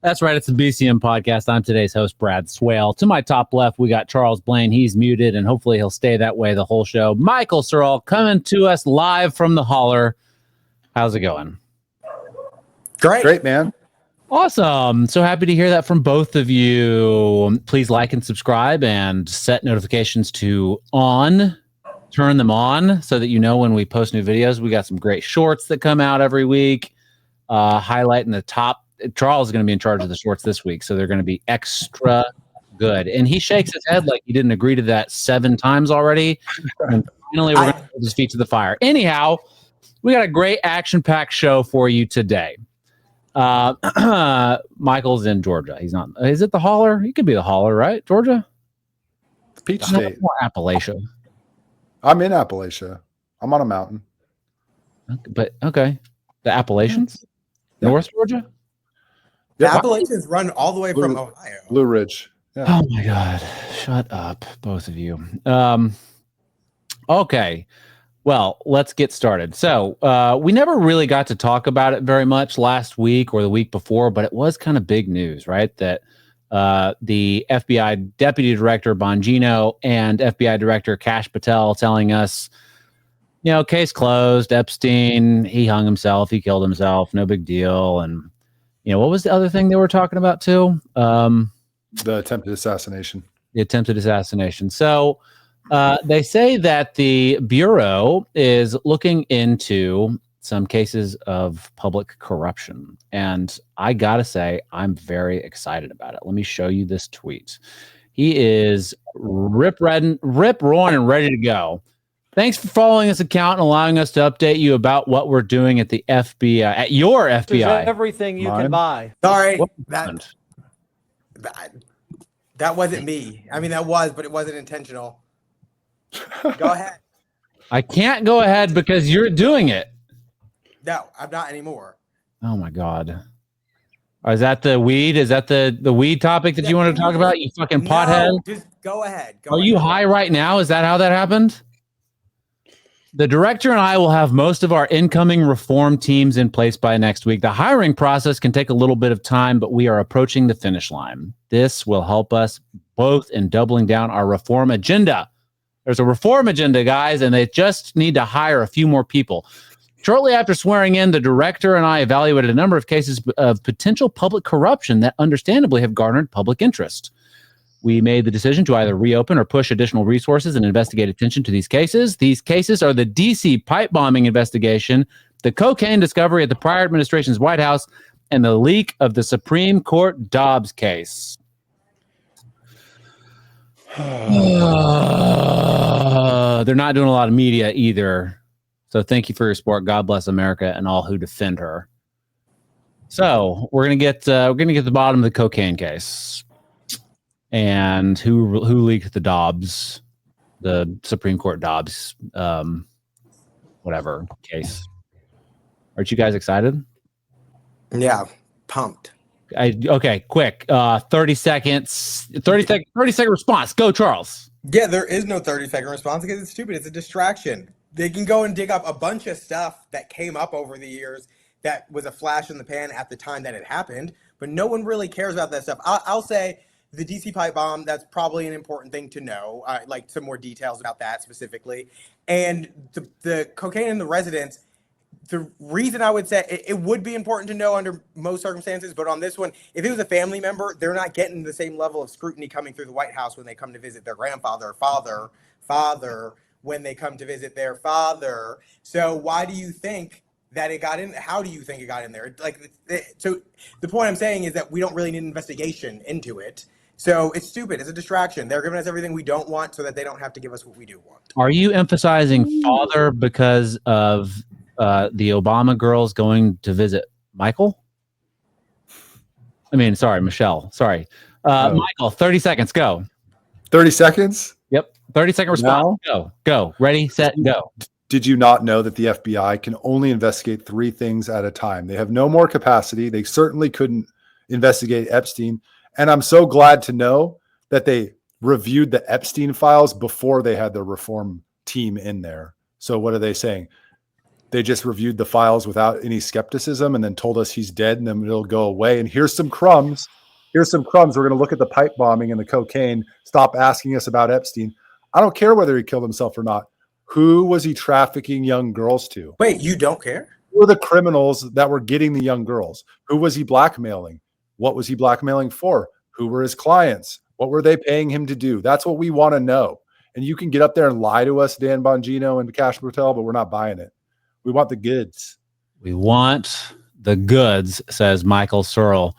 That's right. It's the BCM podcast. I'm today's host, Brad Swail. To my top left, we got Charles Blain. He's muted, and hopefully he'll stay that way the whole show. Michael Searle coming to us live from the holler. How's it going? Great, man. Awesome. So happy to hear that from both of you. Please like and subscribe and set notifications to on. Turn them on so that you know when we post new videos. We got some great shorts that come out every week. Highlighting the top. Charles is going to be in charge of the shorts this week, so they're going to be extra good. And he shakes his head like he didn't agree to that 7 times already. And finally, we're going to hold his feet to the fire. Anyhow, we got a great action-packed show for you today. Michael's in Georgia. He's not. Is it the holler? He could be the holler, right? Georgia? Peach State. More Appalachia. I'm in Appalachia. I'm on a mountain. But, okay. The Appalachians? Yeah. North Georgia? The Appalachians run all the way from Ohio. Blue Ridge. Yeah. Oh my God. Shut up, both of you. Okay. Well, let's get started. So we never really got to talk about it very much last week or the week before, but it was kind of big news, right? That the FBI Deputy Director Bongino and FBI Director Kash Patel telling us, you know, case closed, Epstein, he hung himself, he killed himself, no big deal. And you know, what was the other thing they were talking about too? The attempted assassination. The attempted assassination. So they say that the Bureau is looking into some cases of public corruption. And I got to say, I'm very excited about it. Let me show you this tweet. He is rip roaring and ready to go. Thanks for following this account and allowing us to update you about what we're doing at the FBI, at your FBI. Everything you can buy. Sorry, that wasn't me. I mean, that was, but it wasn't intentional. Go ahead. I can't go ahead because you're doing it. No, I'm not anymore. Oh my God. Is that the weed? Is that the weed topic that you want to talk about? You fucking pothead. No, just go ahead. Are you high right now? Is that how that happened? The director and I will have most of our incoming reform teams in place by next week. The hiring process can take a little bit of time, but we are approaching the finish line. This will help us both in doubling down our reform agenda. There's a reform agenda, guys, and they just need to hire a few more people. Shortly after swearing in, the director and I evaluated a number of cases of potential public corruption that understandably have garnered public interest. We made the decision to either reopen or push additional resources and investigate attention to these cases. These cases are the DC pipe bombing investigation, the cocaine discovery at the prior administration's White House, and the leak of the Supreme Court Dobbs case. They're not doing a lot of media either. So thank you for your support. God bless America and all who defend her. So we're gonna get to the bottom of the cocaine case. And who leaked the Dobbs, the Supreme Court Dobbs, whatever case. Aren't you guys excited? Yeah, pumped. Okay, quick. 30 second response. Go, Charles. Yeah, there is no 30-second response because it's stupid. It's a distraction. They can go and dig up a bunch of stuff that came up over the years that was a flash in the pan at the time that it happened, but no one really cares about that stuff. I'll say the DC pipe bomb, that's probably an important thing to know, like some more details about that specifically. And the cocaine in the residence, the reason I would say it would be important to know under most circumstances, but on this one, if it was a family member, they're not getting the same level of scrutiny coming through the White House when they come to visit their grandfather or father when they come to visit their father. So why do you think that it got in? How do you think it got in there? So the point I'm saying is that we don't really need an investigation into it. So it's stupid. It's a distraction. They're giving us everything we don't want so that they don't have to give us what we do want. Are you emphasizing father because of the Obama girls going to visit Michael? Michelle. Sorry. Michael, 30 seconds. Go. 30 seconds? Yep. 30-second response. Now? Go. Ready, set, go. Did you not know that the FBI can only investigate 3 things at a time? They have no more capacity. They certainly couldn't investigate Epstein. And I'm so glad to know that they reviewed the Epstein files before they had the reform team in there. So what are they saying? they just reviewed the files without any skepticism and then told us he's dead and then it'll go away. And here's some crumbs. Here's some crumbs. We're going to look at the pipe bombing and the cocaine. Stop asking us about Epstein. I don't care whether he killed himself or not. Who was he trafficking young girls to? Wait, you don't care? Who were the criminals that were getting the young girls? Who was he blackmailing? What was he blackmailing for? Who were his clients? What were they paying him to do? That's what we want to know. And you can get up there and lie to us, Dan Bongino and Kash Patel, but we're not buying it. We want the goods. We want the goods, says Michael Searle.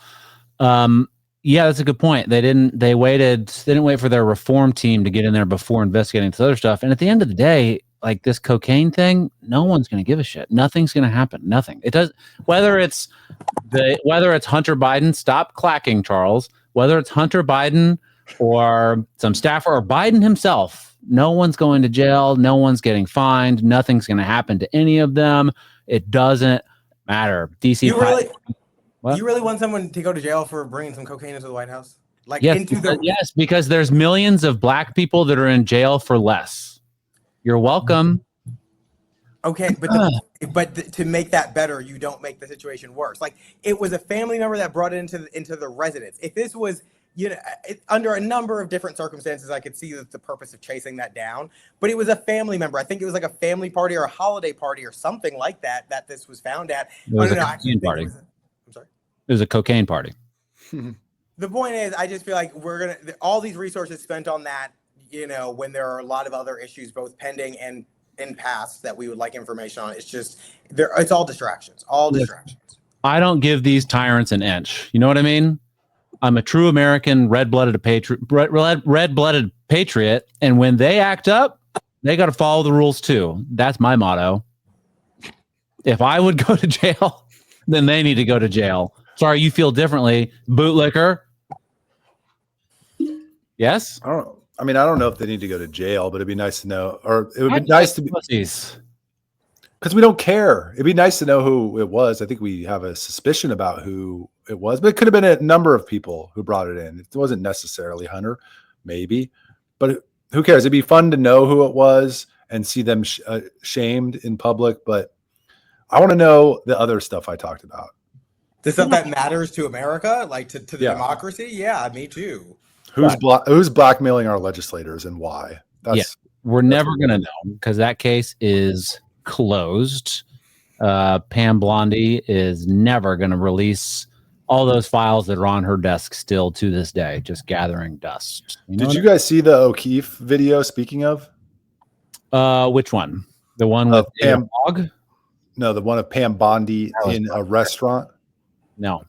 Yeah, that's a good point. They didn't wait for their reform team to get in there before investigating this other stuff. And at the end of the day, like this cocaine thing, no one's going to give a shit. Nothing's going to happen. Nothing. It does. Whether it's Hunter Biden, stop clacking, Charles. Whether it's Hunter Biden or some staffer or Biden himself, no one's going to jail. No one's getting fined. Nothing's going to happen to any of them. It doesn't matter. DC. You really want someone to go to jail for bringing some cocaine into the White House? Like yes, because there's millions of black people that are in jail for less. You're welcome. Okay, but to make that better, you don't make the situation worse. Like it was a family member that brought it into the residence. If this was, under a number of different circumstances, I could see the purpose of chasing that down. But it was a family member. I think it was like a family party or a holiday party or something like that this was found at. It was a cocaine party. I'm sorry. It was a cocaine party. The point is, I just feel like all these resources spent on that, when there are a lot of other issues, both pending and in past that we would like information on. It's all distractions, I don't give these tyrants an inch. You know what I mean? I'm a true American, red-blooded patriot. And when they act up, they got to follow the rules too. That's my motto. If I would go to jail, then they need to go to jail. Sorry, you feel differently, bootlicker. Yes? I don't know if they need to go to jail, but it'd be nice to know, or it would be nice to be, because we don't care. It'd be nice to know who it was. I think we have a suspicion about who it was, but it could have been a number of people who brought it in. It wasn't necessarily Hunter, maybe, but who cares? It'd be fun to know who it was and see them shamed in public. But I want to know the other stuff I talked about. The stuff that matters to America, like to the democracy. Yeah, me too. Who's blackmailing our legislators and why? We're never going to know because that case is closed. Pam Blondie is never going to release all those files that are on her desk still to this day, just gathering dust. Did you guys see the O'Keefe video? Speaking of, which one? The one with Pam Dog? No, the one of Pam Bondi in a restaurant. No.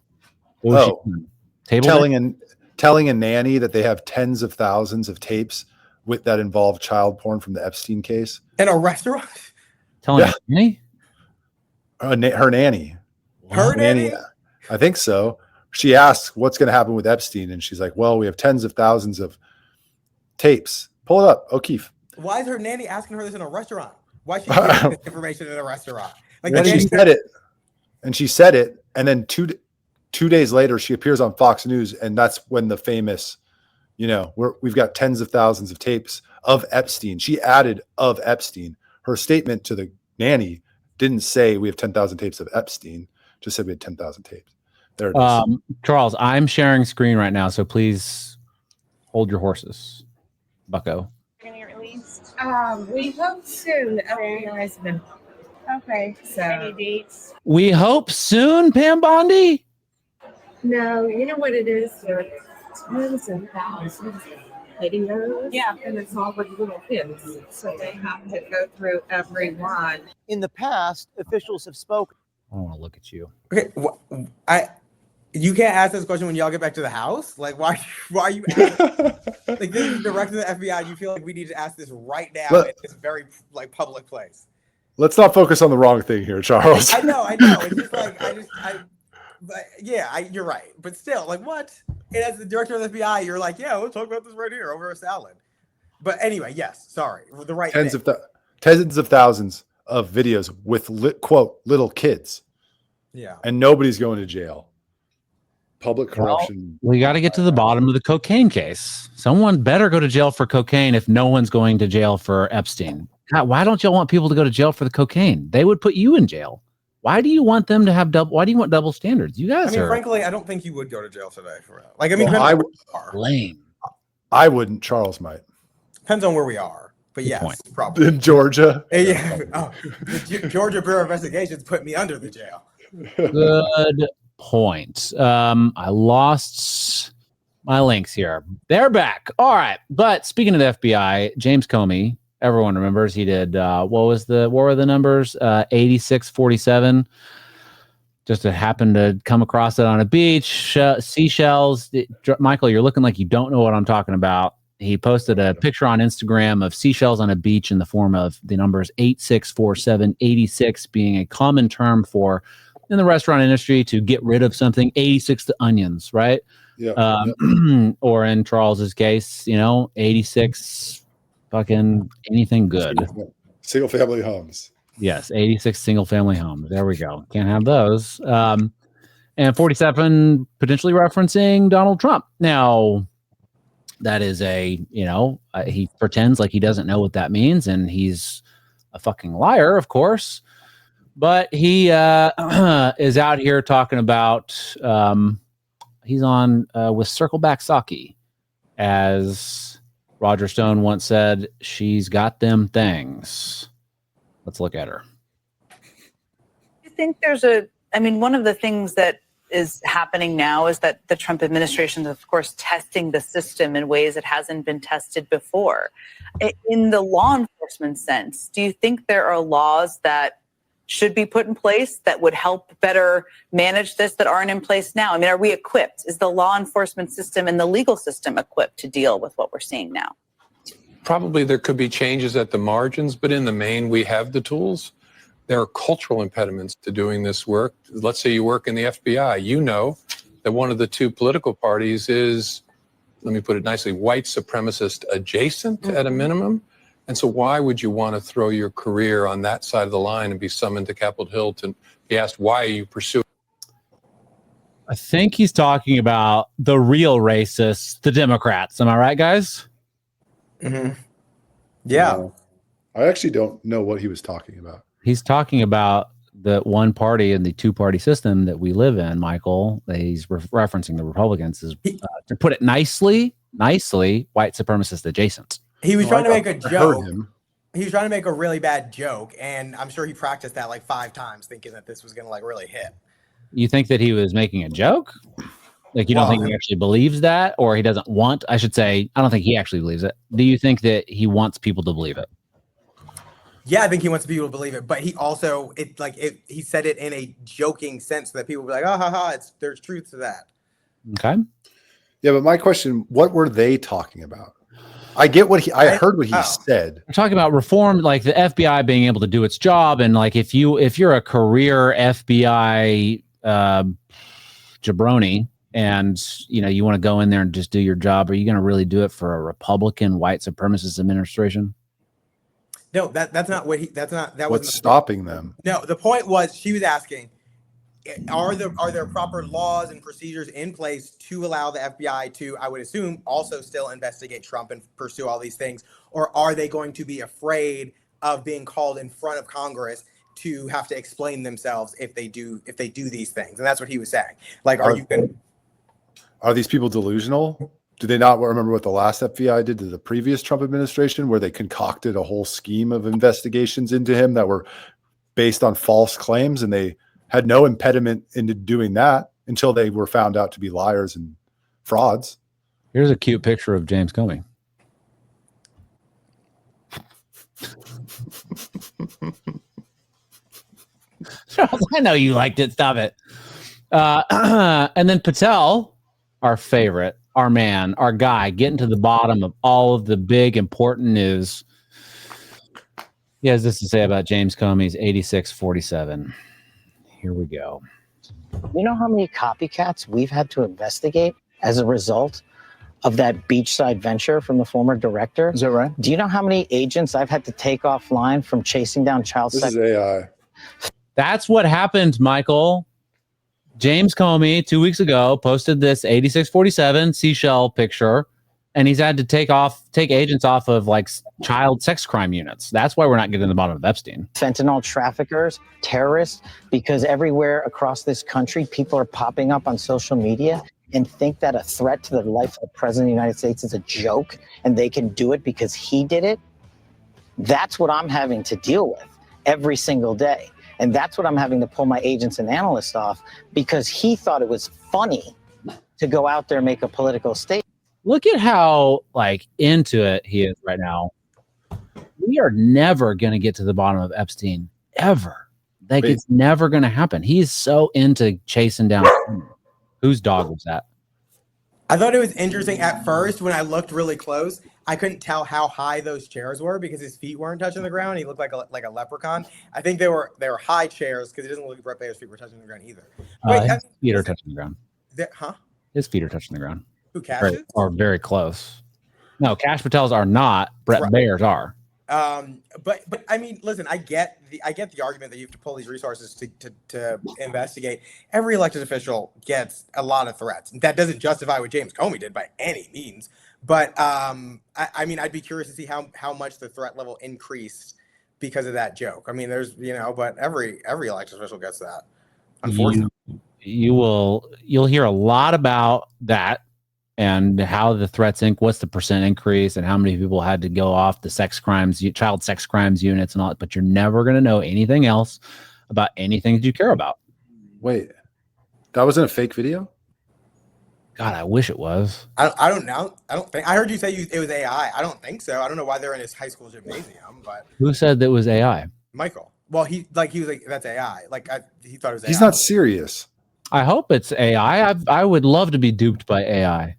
Telling a nanny that they have tens of thousands of tapes that involve child porn from the Epstein case. In a restaurant? Telling a nanny? Her nanny. Her nanny? I think so. She asks what's going to happen with Epstein. And she's like, well, we have tens of thousands of tapes. Pull it up, O'Keefe. Why is her nanny asking her this in a restaurant? Why is she getting this information in a restaurant? Like she said it. And then two days later, she appears on Fox News, and that's when the famous, we've got tens of thousands of tapes of Epstein. She added of Epstein. Her statement to the nanny didn't say we have 10,000 tapes of Epstein, just said we had 10,000 tapes. There it is. Charles, I'm sharing screen right now, so please hold your horses, bucko. Going to get released? We hope soon. Okay. So any dates? We hope soon, Pam Bondi. No, you know what it is? Tens and thousands of videos. Yeah, and it's all with little kids, so they have to go through every one. In the past, officials have spoken. I don't want to look at you. Okay, you can't ask this question when y'all get back to the house. Like, why are you asking? Like, this is directed to the FBI. You feel like we need to ask this right now in this very public place. Let's not focus on the wrong thing here, Charles. I know. It's just like you're right. But still, like, what? And as the director of the FBI, you're like, yeah, we'll talk about this right here over a salad. But anyway, yes, sorry. The right tens of thousands of videos with quote little kids. Yeah. And nobody's going to jail. Public corruption. Well, we got to get to the bottom of the cocaine case. Someone better go to jail for cocaine if no one's going to jail for Epstein. God, why don't y'all want people to go to jail for the cocaine? They would put you in jail. Why do you want them to have double? Why do you want double standards? You guys are frankly, I don't think you would go to jail today for real. Like, lame. I wouldn't. Charles might. Depends on where we are. But Good yes, point. probably. In Georgia. Yeah. Oh, the Georgia Bureau of Investigations put me under the jail. Good point. I lost my links here. They're back. All right. But speaking of the FBI, James Comey, everyone remembers he did what were the numbers? 8647. Just happened to come across it on a beach, seashells. Michael, you're looking like you don't know what I'm talking about. He posted a picture on Instagram of seashells on a beach in the form of the numbers 8647, 86 being a common term for in the restaurant industry to get rid of something, 86 to onions, right? Yeah. Or in Charles's case, 86 fucking anything good. Single family homes. Yes, 86 single family homes. There we go. Can't have those. And 47 potentially referencing Donald Trump. Now, that is he pretends like he doesn't know what that means, and he's a fucking liar, of course. But he is out here talking about he's on with Circleback Saki, as Roger Stone once said, she's got them things. Let's look at her. I think one of the things that is happening now is that the Trump administration is, of course, testing the system in ways it hasn't been tested before. In the law enforcement sense, do you think there are laws that should be put in place that would help better manage this that aren't in place now? I mean, are we equipped? Is the law enforcement system and the legal system equipped to deal with what we're seeing now? Probably there could be changes at the margins, but in the main, we have the tools. There are cultural impediments to doing this work. Let's say you work in the FBI. You know that one of the two political parties is, let me put it nicely, white supremacist adjacent at a minimum. And so why would you want to throw your career on that side of the line and be summoned to Capitol Hill to be asked, why are you pursuing? I think he's talking about the real racists, the Democrats. Am I right, guys? Mm-hmm. Yeah. No, I actually don't know what he was talking about. He's talking about the one party and the two-party system that we live in, Michael. He's referencing the Republicans. To put it nicely, white supremacist adjacent. He was trying to make a joke. He was trying to make a really bad joke, and I'm sure he practiced that like 5 times, thinking that this was going to like really hit. You think that he was making a joke? Like, you don't think he actually believes that, or he doesn't want? I should say, I don't think he actually believes it. Do you think that he wants people to believe it? Yeah, I think he wants people to believe it, but he also he said it in a joking sense so that people will be like, "Oh, ha, ha, there's truth to that." Okay. Yeah, but my question: what were they talking about? I get what I heard what he said. We're talking about reform, like the FBI being able to do its job, and like if you're a career FBI jabroni, and you want to go in there and just do your job, are you going to really do it for a Republican white supremacist administration? No, that's not what that What's stopping them? No, the point was she was asking, are there proper laws and procedures in place to allow the FBI to, I would assume, also still investigate Trump and pursue all these things, or are they going to be afraid of being called in front of Congress to have to explain themselves if they do these things? And that's what he was saying. Like, are these people delusional? Do they not remember what the last FBI did to the previous Trump administration, where they concocted a whole scheme of investigations into him that were based on false claims, and they had no impediment into doing that until they were found out to be liars and frauds? Here's a cute picture of James Comey. Charles, I know you liked it. Stop it. And then Patel, our favorite, our man, our guy, getting to the bottom of all of the big important news. He has this to say about James Comey's 8647. Here we go. You know how many copycats we've had to investigate as a result of that beachside venture from the former director? Is that right? Do you know how many agents I've had to take offline from chasing down child sex? This is AI. That's what happened, Michael. James Comey 2 weeks ago posted this 8647 seashell picture, and he's had to take agents off of like child sex crime units. That's why we're not getting to the bottom of Epstein. Fentanyl traffickers, terrorists, because everywhere across this country, people are popping up on social media and think that a threat to the life of the president of the United States is a joke and they can do it because he did it. That's what I'm having to deal with every single day. And that's what I'm having to pull my agents and analysts off because he thought it was funny to go out there and make a political statement. Look at how like into it he is right now. We are never going to get to the bottom of Epstein ever. Like it's never going to happen. He's so into chasing down. Whose dog was that? I thought it was interesting at first when I looked really close. I couldn't tell how high those chairs were because his feet weren't touching the ground. He looked like a leprechaun. I think they were high chairs because it doesn't look like his feet were touching the ground either. Wait, his feet are touching the ground. Huh? His feet are touching the ground. Who, Kash's? Are very close. No, Kash Patel's are not. Brett Bayer's are. But I mean, listen, I get the argument that you have to pull these resources to investigate. Every elected official gets a lot of threats. That doesn't justify what James Comey did by any means. But I mean, I'd be curious to see how much the threat level increased because of that joke. I mean, there's but every elected official gets that. Unfortunately, you'll hear a lot about that. And how the threats what's the percent increase and how many people had to go off the child sex crimes units and all that, but you're never going to know anything else about anything that you care about. Wait, that wasn't a fake video? God, I wish it was. I don't know. I don't think I heard you say it was AI. I don't think so. I don't know why they're in his high school gymnasium, but who said that was AI? Michael. Well, he was like, that's AI. Like he thought it was AI. He's not serious. I hope it's AI. I would love to be duped by AI.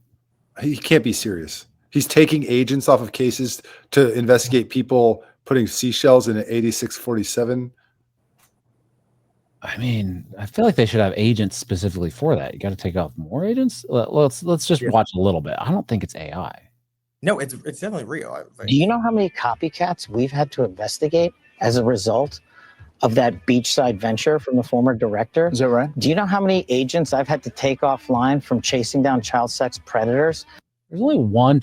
He can't be serious. He's taking agents off of cases to investigate people putting seashells in an 8647. I mean, I feel like they should have agents specifically for that. You got to take off more agents. Let's just watch a little bit. I don't think it's AI. No, it's definitely real. Do you know how many copycats we've had to investigate as a result of that beachside venture from the former director? Is that right? Do you know how many agents I've had to take offline from chasing down child sex predators? There's only one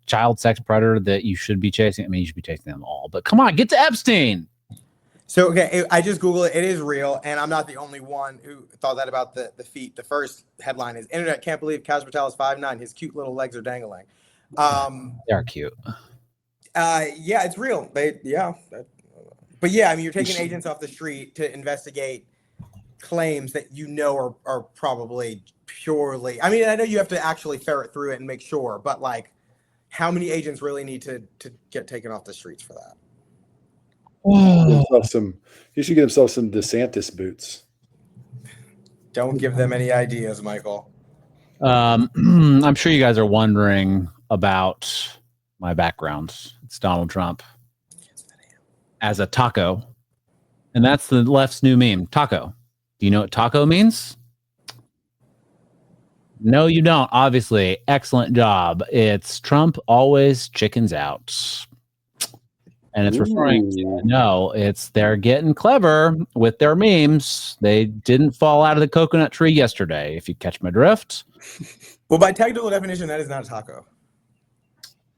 child sex predator that you should be chasing. I mean, you should be chasing them all, but come on, get to Epstein. So, okay, I just Googled it. It is real, and I'm not the only one who thought that about the feet. The first headline is, Internet can't believe Kash Patel is 5'9". His cute little legs are dangling. They are cute. Yeah, it's real. But yeah, I mean, you're taking agents off the street to investigate claims that are probably purely. I mean, I know you have to actually ferret through it and make sure, but like, how many agents really need to get taken off the streets for that? He should get himself some DeSantis boots. Don't give them any ideas, Michael. I'm sure you guys are wondering about my background. It's Donald Trump as a taco. And that's the left's new meme, taco. Do you know what taco means? No, you don't. Obviously. Excellent job. It's Trump always chickens out. And it's referring to, they're getting clever with their memes. They didn't fall out of the coconut tree yesterday, if you catch my drift. Well, by technical definition, that is not a taco.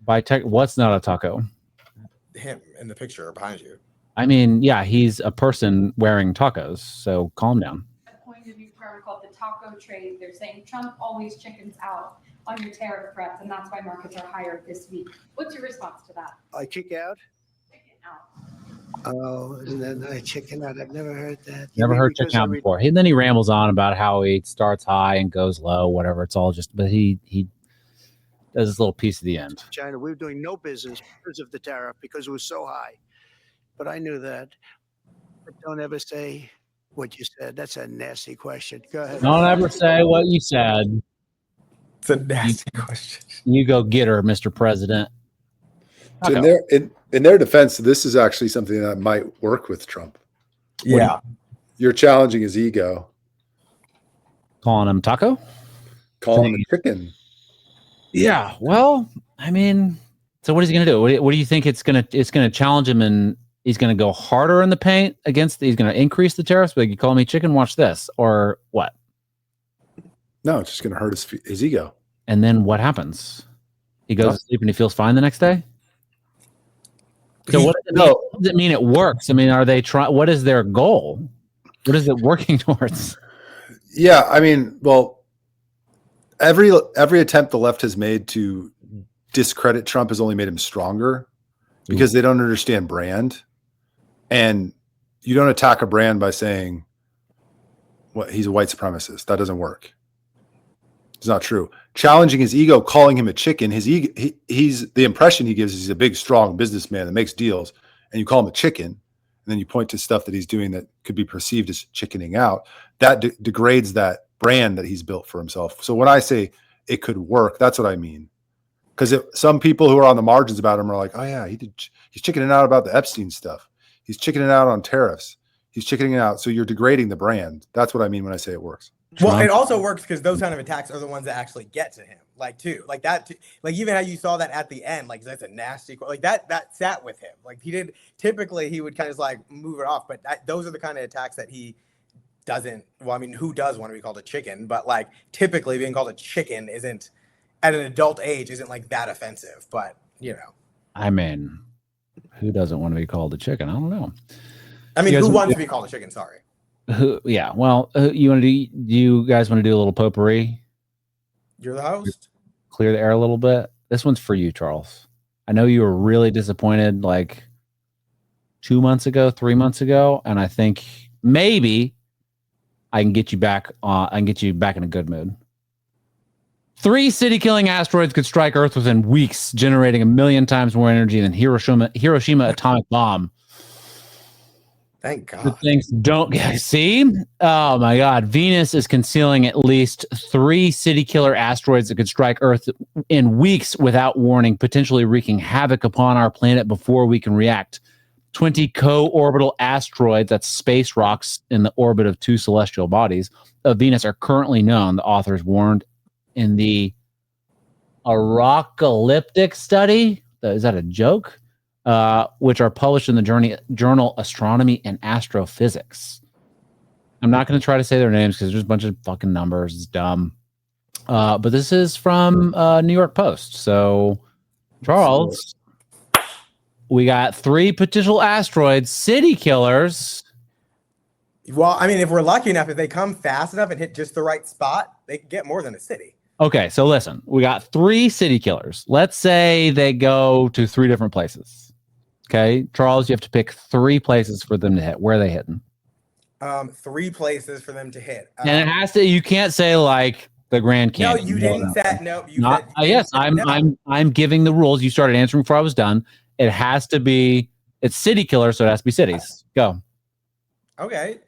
What's not a taco? Him in the picture behind you. I mean, yeah, he's a person wearing tacos, so calm down. A point of view term called the taco trade. They're saying Trump always chickens out on your tariff threats, and that's why markets are higher this week. What's your response to that? I kick out? Chicken out. Oh, and then I chicken out. I've never heard that. Never heard chicken out before. And then he rambles on about how he starts high and goes low, whatever. It's all just, but he does this little piece at the end. China, we were doing no business because of the tariff because it was so high. But I knew that. But don't ever say what you said. That's a nasty question. Go ahead. Don't ever say what you said. It's a nasty question. You go get her, Mr. President. So in their defense, this is actually something that might work with Trump. Yeah. You're challenging his ego. Calling him taco? Calling him a chicken. Yeah. Well, I mean, so what is he going to do? What do you think it's going to challenge him, and he's going to go harder in the paint he's going to increase the tariffs? But you call me chicken, watch this, or what? No, it's just going to hurt his ego. And then what happens? He goes to sleep and he feels fine the next day. So what does it mean it works? I mean, are they trying? What is their goal? What is it working towards? Yeah, I mean, well, every attempt the left has made to discredit Trump has only made him stronger because they don't understand brand. And you don't attack a brand by saying, "What he's a white supremacist." That doesn't work. It's not true. Challenging his ego, calling him a chicken. His ego, he's the impression he gives is he's a big, strong businessman that makes deals, and you call him a chicken, and then you point to stuff that he's doing that could be perceived as chickening out. That degrades that brand that he's built for himself. So when I say it could work, that's what I mean. Because some people who are on the margins about him are like, "Oh yeah, he's chickening out about the Epstein stuff. He's chickening out on tariffs. He's chickening out." So you're degrading the brand. That's what I mean when I say it works. Well, it also works because those kind of attacks are the ones that actually get to him. Like even how you saw that at the end, like that's a nasty, like that sat with him. Like typically he would kind of like move it off, but those are the kind of attacks that he doesn't. Well, I mean, who does want to be called a chicken? But like typically being called a chicken isn't at an adult age isn't like that offensive. But I mean, who doesn't want to be called a chicken? I don't know. I mean, who wants to be called a chicken? Sorry. Yeah. Well, do you guys want to do a little potpourri? You're the host. Clear the air a little bit. This one's for you, Charles. I know you were really disappointed like 2 months ago, 3 months ago, and I think maybe I can get you back in a good mood. 3 city-killing asteroids could strike Earth within weeks, generating 1 million times more energy than Hiroshima atomic bomb. Thank God. The things don't see. Oh my God. Venus is concealing at least 3 city killer asteroids that could strike Earth in weeks without warning, potentially wreaking havoc upon our planet before we can react. 20 co-orbital asteroids, that's space rocks in the orbit of 2 celestial bodies of Venus, are currently known, the authors warned in the Apocalyptic study. Is that a joke? Which are published in the journal Astronomy and Astrophysics. I'm not going to try to say their names because there's a bunch of fucking numbers. It's dumb. But this is from New York Post. So, Charles, we got 3 potential asteroids, city killers. Well, I mean, if we're lucky enough, if they come fast enough and hit just the right spot, they can get more than a city. Okay, so listen, we got 3 city killers. Let's say they go to 3 different places. Okay, Charles, you have to pick 3 places for them to hit. Where are they hitting? 3 places for them to hit. And it has to. You can't say like the Grand Canyon. No, you didn't say no. You not, said, yes, I'm giving the rules. You started answering before I was done. It has to be. It's city killer, so it has to be cities. Go. Okay.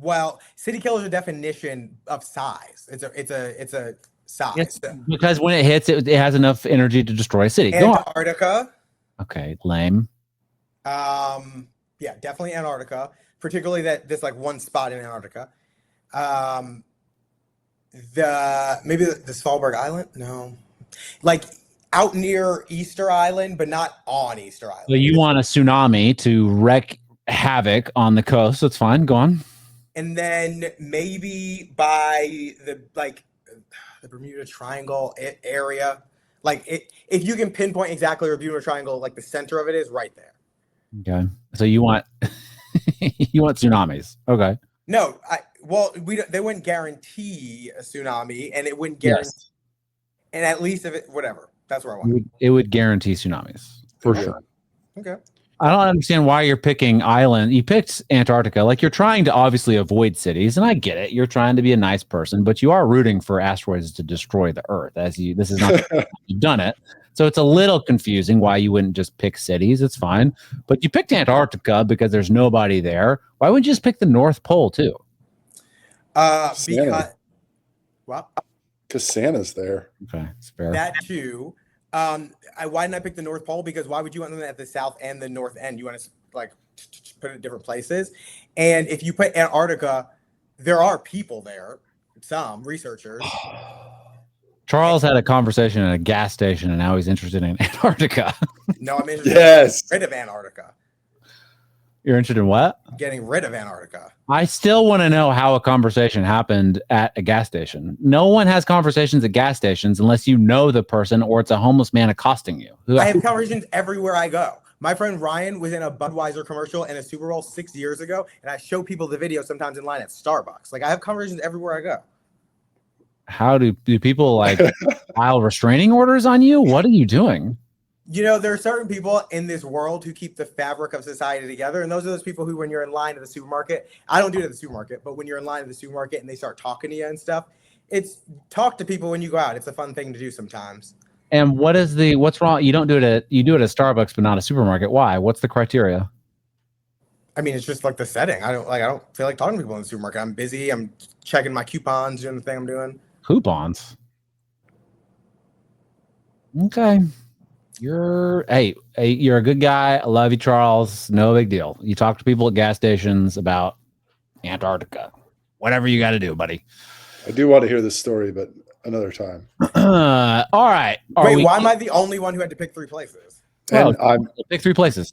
Well, city killer is a definition of size. It's a size. Yes, because when it hits, it has enough energy to destroy a city. Go on. Antarctica. Okay, lame. Yeah, definitely Antarctica. Particularly this like one spot in Antarctica. Maybe the Svalbard Island. No, like out near Easter Island, but not on Easter Island. So you want a tsunami to wreak havoc on the coast? That's fine. Go on. And then maybe by the Bermuda Triangle area. Like if you can pinpoint exactly where Bermuda Triangle, like the center of it is, right there. Okay, so you want you want tsunamis? Okay. No, they wouldn't guarantee a tsunami, and it wouldn't guarantee. Yes. And at least if it whatever, that's where I want. It would guarantee tsunamis for sure. Okay. I don't understand why you're picking island. You picked Antarctica. Like, you're trying to obviously avoid cities, and I get it. You're trying to be a nice person, but you are rooting for asteroids to destroy the Earth. This is not you've done it, so it's a little confusing why you wouldn't just pick cities. It's fine, but you picked Antarctica because there's nobody there. Why wouldn't you just pick the North Pole too? Because Santa's there. Okay, it's fair. That too. Why didn't I pick the North Pole? Because why would you want them at the south and the north end? You want to like put it in different places. And if you put Antarctica, there are people there, some researchers. Charles had a conversation at a gas station, and now he's interested in Antarctica. No, I'm interested in rid of Antarctica. You're interested in what? Getting rid of Antarctica. I still want to know how a conversation happened at a gas station. No one has conversations at gas stations unless you know the person or it's a homeless man accosting you. I have conversations everywhere I go. My friend Ryan was in a Budweiser commercial and a Super Bowl 6 years ago, and I show people the video sometimes in line at Starbucks. Like, I have conversations everywhere I go. How do people like file restraining orders on you? What are you doing? You know, there are certain people in this world who keep the fabric of society together. And those are those people who, when you're in line at the supermarket, I don't do it at the supermarket, but when you're in line at the supermarket and they start talking to you and stuff, it's talk to people when you go out. It's a fun thing to do sometimes. And what's wrong? You do it at Starbucks, but not a supermarket. Why? What's the criteria? I mean, it's just like the setting. I don't feel like talking to people in the supermarket. I'm busy. I'm checking my coupons, doing the thing I'm doing. Coupons. Okay. You're a good guy. I love you, Charles. No big deal. You talk to people at gas stations about Antarctica. Whatever you got to do, buddy. I do want to hear this story, but another time. All right. Wait, why am I the only one who had to pick 3 places? And pick 3 places.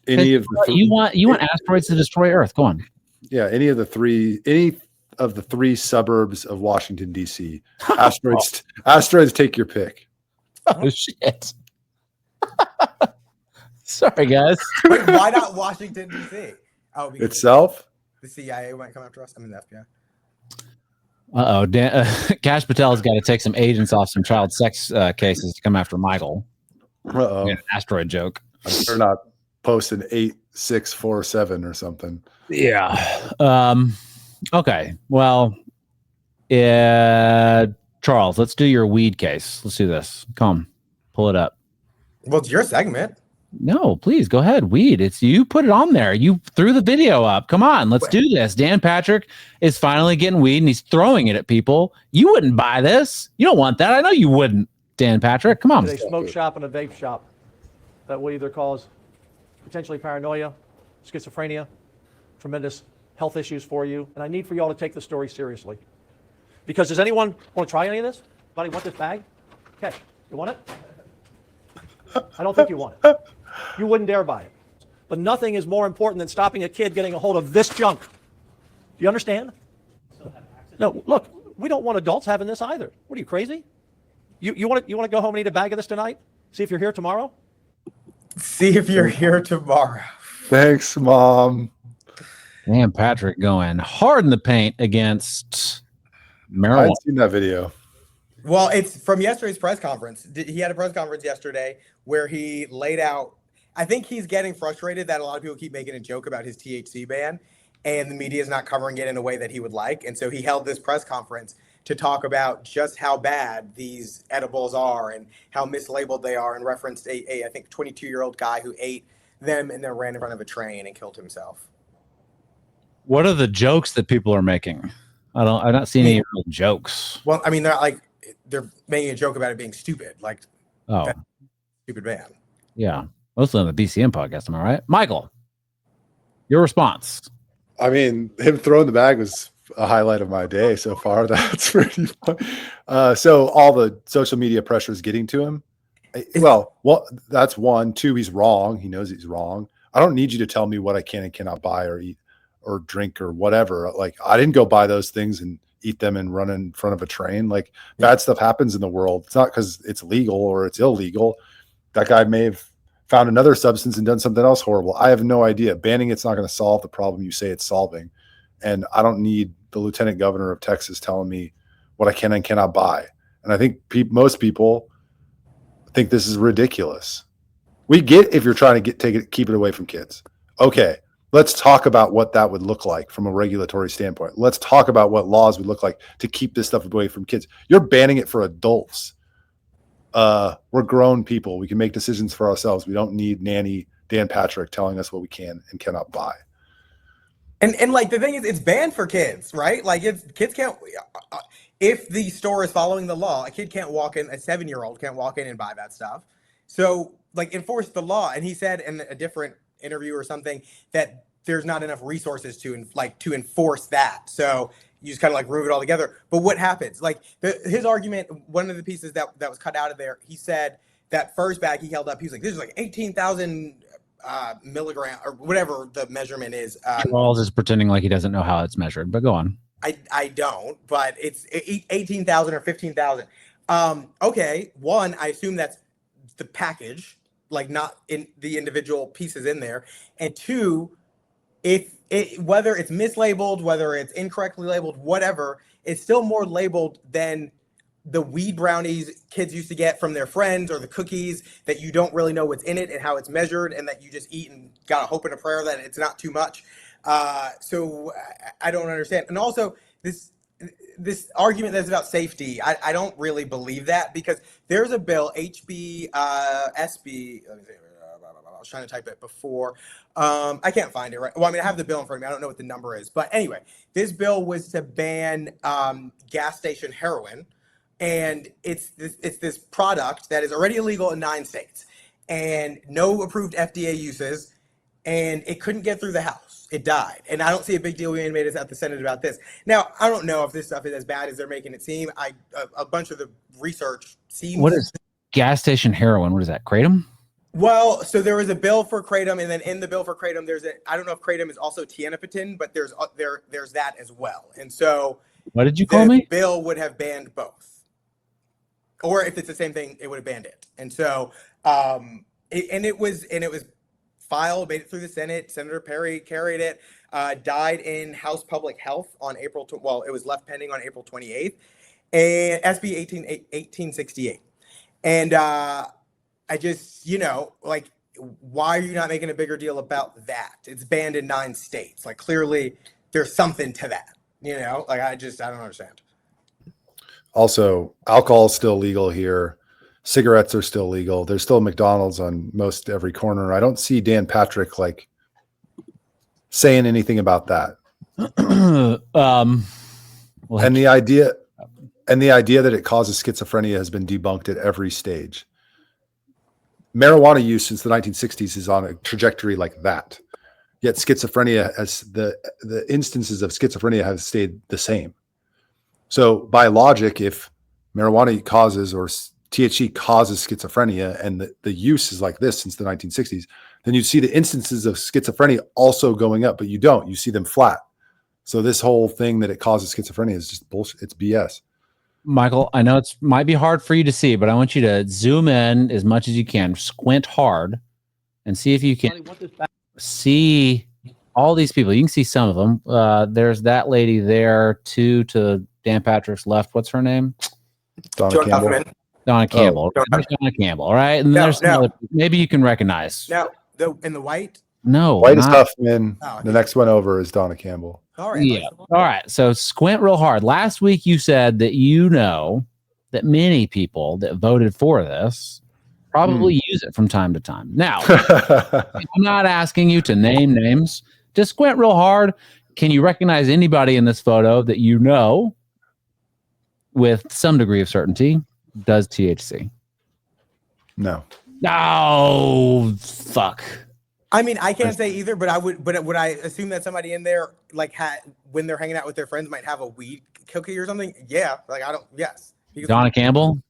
Any of the you want asteroids to destroy Earth? Go on. Yeah, any of the three suburbs of Washington D.C. Asteroids, take your pick. Oh shit. Sorry, guys. Wait, why not Washington, D.C.? Oh, because Itself? the CIA might come after us. I mean, the Uh-oh. FBI. Cash Patel's got to take some agents off some child sex cases to come after Michael. Uh-oh. An asteroid joke. They're not posting 8647 or something. Yeah. Okay. Well, Charles, let's do your weed case. Let's do this. Come, pull it up. Well, it's your segment. No, please go ahead. Weed. It's you put it on there. You threw the video up. Come on, let's do this. Dan Patrick is finally getting weed and he's throwing it at people. You wouldn't buy this. You don't want that. I know you wouldn't, Dan Patrick. Come on. A smoke shop and a vape shop that will either cause potentially paranoia, schizophrenia, tremendous health issues for you. And I need for you all to take the story seriously. Because does anyone want to try any of this? Anybody want this bag? Kash, you want it? I don't think you want it. You wouldn't dare buy it. But nothing is more important than stopping a kid getting a hold of this junk. Do you understand? No, look, we don't want adults having this either. What are you, crazy? You want to go home and eat a bag of this tonight? See if you're here tomorrow? See if you're here tomorrow. Thanks, Mom. Dan Patrick going hard in the paint against marijuana. I hadn't seen that video. Well, it's from yesterday's press conference. He had a press conference yesterday where he laid out, I think he's getting frustrated that a lot of people keep making a joke about his THC ban and the media is not covering it in a way that he would like. And so he held this press conference to talk about just how bad these edibles are and how mislabeled they are, and referenced I think 22-year-old guy who ate them and then ran in front of a train and killed himself. What are the jokes that people are making? I've not seen any real jokes. Well, I mean, they're making a joke about it being stupid, like stupid ban. Yeah, mostly on the BCM podcast. Am I right, Michael? Your response? I mean, him throwing the bag was a highlight of my day so far. That's pretty fun. So all the social media pressure is getting to him. Well, that's one. 2, he's wrong. He knows he's wrong. I don't need you to tell me what I can and cannot buy or eat or drink or whatever. Like, I didn't go buy those things and eat them and run in front of a train. Like, bad stuff happens in the world. It's not because it's legal or it's illegal. That guy may have found another substance and done something else horrible. I have no idea. Banning it's not going to solve the problem you say it's solving. And I don't need the lieutenant governor of Texas telling me what I can and cannot buy. And I think most people think this is ridiculous. We get if you're trying to keep it away from kids. Okay, let's talk about what that would look like from a regulatory standpoint. Let's talk about what laws would look like to keep this stuff away from kids. You're banning it for adults. We're grown people. We can make decisions for ourselves. We don't need nanny Dan Patrick telling us what we can and cannot buy. And like the thing is, it's banned for kids, right? Like kids can't. If the store is following the law, a kid can't walk in. A 7-year-old can't walk in and buy that stuff. So like enforce the law. And he said in a different interview or something that there's not enough resources to enforce that. So you just kind of like remove it all together. But what happens? Like his argument, one of the pieces that was cut out of there, he said that first bag he held up, he was like, this is like 18,000 milligram or whatever the measurement is. Charles is pretending like he doesn't know how it's measured, but go on. I don't, but it's 18,000 or 15,000. Okay, one, I assume that's the package, like not in the individual pieces in there, and two, whether it's mislabeled, whether it's incorrectly labeled, whatever, it's still more labeled than the weed brownies kids used to get from their friends, or the cookies that you don't really know what's in it and how it's measured, and that you just eat and got a hope and a prayer that it's not too much. So I don't understand. And also this argument that's about safety, I don't really believe that, because there's a bill, HB SB. Let me see. I was trying to type it before. I can't find it right. Well, I mean, I have the bill in front of me. I don't know what the number is, but anyway, this bill was to ban gas station heroin. And it's this product that is already illegal in 9 states and no approved FDA uses, and it couldn't get through the House. It died. And I don't see a big deal being made at the Senate about this. Now, I don't know if this stuff is as bad as they're making it seem. A bunch of the research seems... What is gas station heroin? What is that, kratom? Well, so there was a bill for kratom, and then in the bill for kratom, I don't know if kratom is also tianepatine, but there's that as well. And so... What did you call me? The bill would have banned both. Or if it's the same thing, it would have banned it. And so, it was filed, made it through the Senate. Senator Perry carried it, died in House Public Health on it was left pending on April 28th, and SB 1868. And I just, like, why are you not making a bigger deal about that? It's banned in 9 states. Like, clearly there's something to that, like, I don't understand. Also, alcohol is still legal here. Cigarettes are still legal. There's still McDonald's on most every corner. I don't see Dan Patrick like saying anything about that. And the idea that it causes schizophrenia has been debunked at every stage. Marijuana use since the 1960s is on a trajectory like that. Yet schizophrenia, as the instances of schizophrenia have stayed the same. So by logic, if marijuana causes or THC causes schizophrenia and the use is like this since the 1960s, then you see the instances of schizophrenia also going up, but you don't. You see them flat. So this whole thing that it causes schizophrenia is just bullshit. It's BS. Michael, I know it might be hard for you to see, but I want you to zoom in as much as you can, squint hard, and see if you can see all these people. You can see some of them. There's that lady there, to Dan Patrick's left. What's her name? Donna Campbell. Donna Campbell. Donna Campbell, all right? And there's some other, maybe you can recognize. Now, in the white? No. White is Huffman. The next one over is Donna Campbell. All right. Yeah. All right. So squint real hard. Last week you said that that many people that voted for this probably use it from time to time. Now, I'm not asking you to name names. Just squint real hard. Can you recognize anybody in this photo that with some degree of certainty does THC? No. No. Fuck. I mean, I can't say either, but would I assume that somebody in there, like, when they're hanging out with their friends, might have a weed cookie or something? Yeah. Like, yes. Donna Campbell?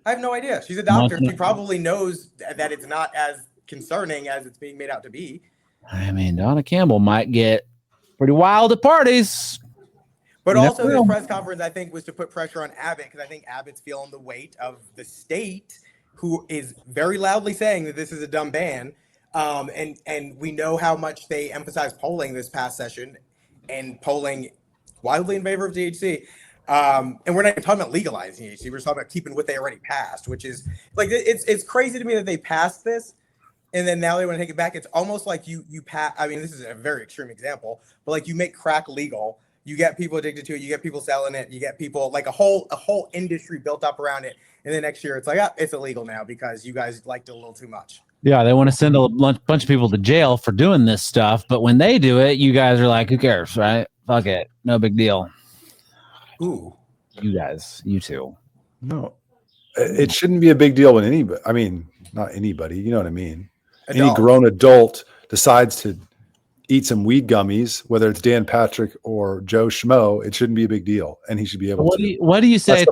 I have no idea. She's a doctor. She probably knows that it's not as concerning as it's being made out to be. I mean, Donna Campbell might get pretty wild at parties. But also, this press conference, I think, was to put pressure on Abbott, because I think Abbott's feeling the weight of the state, who is very loudly saying that this is a dumb ban. And we know how much they emphasized polling this past session, and polling wildly in favor of THC. And we're not even talking about legalizing THC. We're just talking about keeping what they already passed, which is like, it's crazy to me that they passed this, and then now they want to take it back. It's almost like you pass. I mean, this is a very extreme example, but like, you make crack legal, you get people addicted to it, you get people selling it, you get people, like, a whole industry built up around it, and then next year it's like, it's illegal now because you guys liked it a little too much. Yeah, they want to send a bunch of people to jail for doing this stuff, but when they do it, you guys are like, who cares, right? Fuck it, no big deal. Ooh, you guys, you two. No, it shouldn't be a big deal when anybody. I mean, not anybody. You know what I mean? Any grown adult decides to eat some weed gummies, whether it's Dan Patrick or Joe Schmo, it shouldn't be a big deal, and he should be able to. What do you say?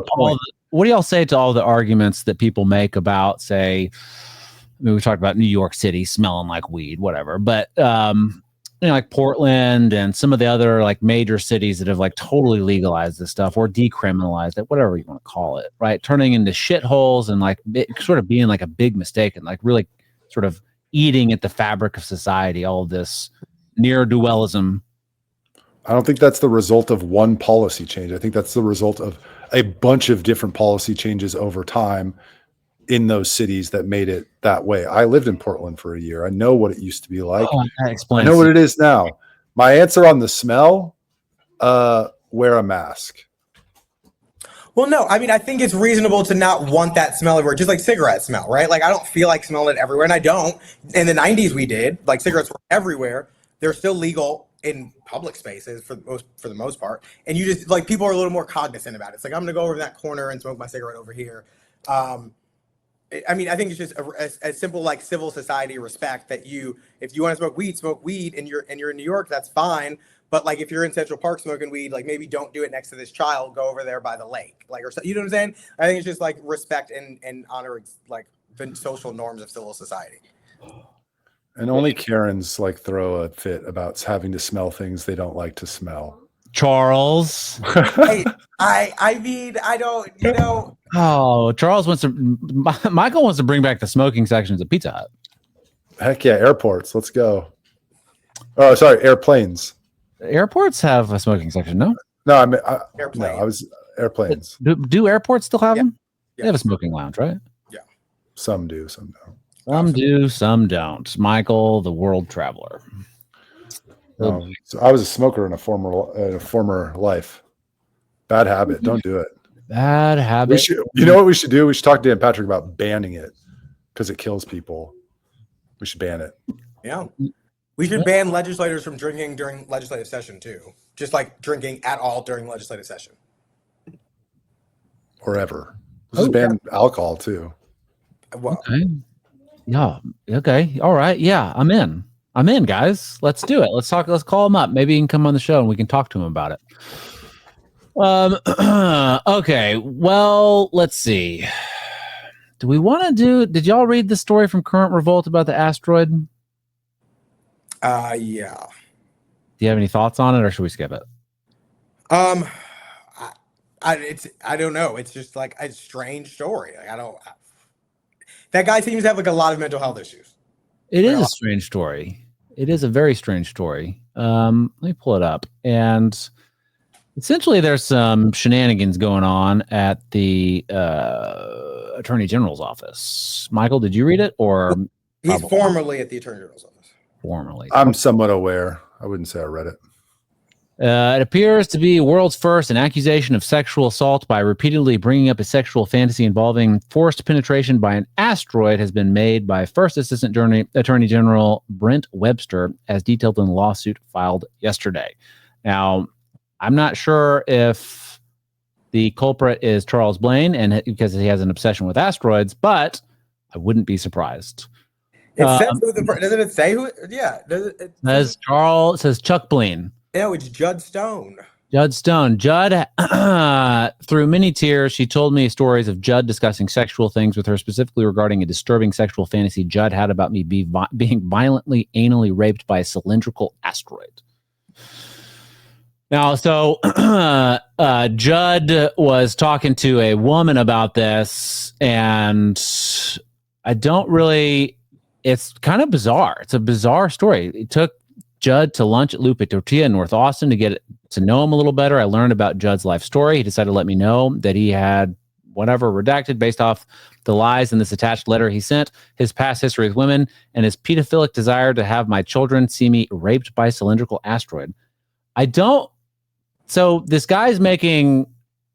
What do y'all say to all the arguments that people make about, say, we talked about New York City smelling like weed, whatever. But like Portland and some of the other like major cities that have like totally legalized this stuff or decriminalized it, whatever you want to call it, right? Turning into shitholes and like sort of being like a big mistake and like really sort of eating at the fabric of society. All of this ne'er-do-wellism. I don't think that's the result of one policy change. I think that's the result of a bunch of different policy changes over time in those cities that made it that way. I lived in Portland for a year. I know what it used to be like. That explains. I know what it is now. My answer on the smell, wear a mask. Well, no, I mean, I think it's reasonable to not want that smell everywhere, just like cigarette smell, right? Like, I don't feel like smelling it everywhere, and I don't. In the 90s, we did. Like, cigarettes were everywhere. They're still legal in public spaces for the most part. And you just, like, people are a little more cognizant about it. It's like, I'm going to go over to that corner and smoke my cigarette over here. I mean, I think it's just a simple like civil society respect that if you want to smoke weed, and you're in New York, that's fine. But like if you're in Central Park smoking weed, like maybe don't do it next to this child. Go over there by the lake, like, or you know what I'm saying? I think it's just like respect and honor like the social norms of civil society. And only Karens like throw a fit about having to smell things they don't like to smell. Charles. Hey, I mean, I don't, you know. Oh, Charles Michael wants to bring back the smoking sections of Pizza Hut. Heck yeah, airports. Let's go. Oh, sorry, airplanes. Airports have a smoking section, no? No, I mean, Airplane. I was airplanes. Do airports still have them? Yeah. They have a smoking lounge, right? Yeah. Some do, some don't. Some do, some don't. Michael, the world traveler. So I was a smoker in a former life. Bad habit. Don't do it. Bad habit. You know what we should do? We should talk to Dan Patrick about banning it because it kills people. We should ban it. Yeah. We should ban legislators from drinking during legislative session too. Just like drinking at all during legislative session. Or ever. Let's just ban alcohol too. Well, okay. Yeah. Okay. All right. Yeah. I'm in, guys. Let's do it. Let's talk. Let's call him up. Maybe he can come on the show and we can talk to him about it. Okay. Well, let's see. Do we want to did y'all read the story from Current Revolt about the asteroid? yeah. Do you have any thoughts on it or should we skip it? I don't know. It's just like a strange story. Like, that guy seems to have like a lot of mental health issues. It is a strange story. It is a very strange story. Let me pull it up. And essentially there's some shenanigans going on at the Attorney General's office. Michael, did you read it or? He's formerly at the Attorney General's office. Formerly. I'm somewhat aware. I wouldn't say I read it. It appears to be world's first an accusation of sexual assault by repeatedly bringing up a sexual fantasy involving forced penetration by an asteroid has been made by First Assistant Attorney General Brent Webster, as detailed in the lawsuit filed yesterday. Now, I'm not sure if the culprit is Charles Blain and because he has an obsession with asteroids, but I wouldn't be surprised. It says doesn't it say who? Yeah. It says Chuck Blain. No, it's Judd Stone. Judd Stone. Judd, through many tears, she told me stories of Judd discussing sexual things with her, specifically regarding a disturbing sexual fantasy Judd had about me being violently, anally raped by a cylindrical asteroid. Now, so Judd was talking to a woman about this, and I don't really, it's kind of bizarre. It's a bizarre story. It took Judd to lunch at Lupe Tortilla in North Austin to get to know him a little better. I learned about Judd's life story. He decided to let me know that he had whatever redacted based off the lies in this attached letter he sent, his past history with women, and his pedophilic desire to have my children see me raped by a cylindrical asteroid. So this guy's making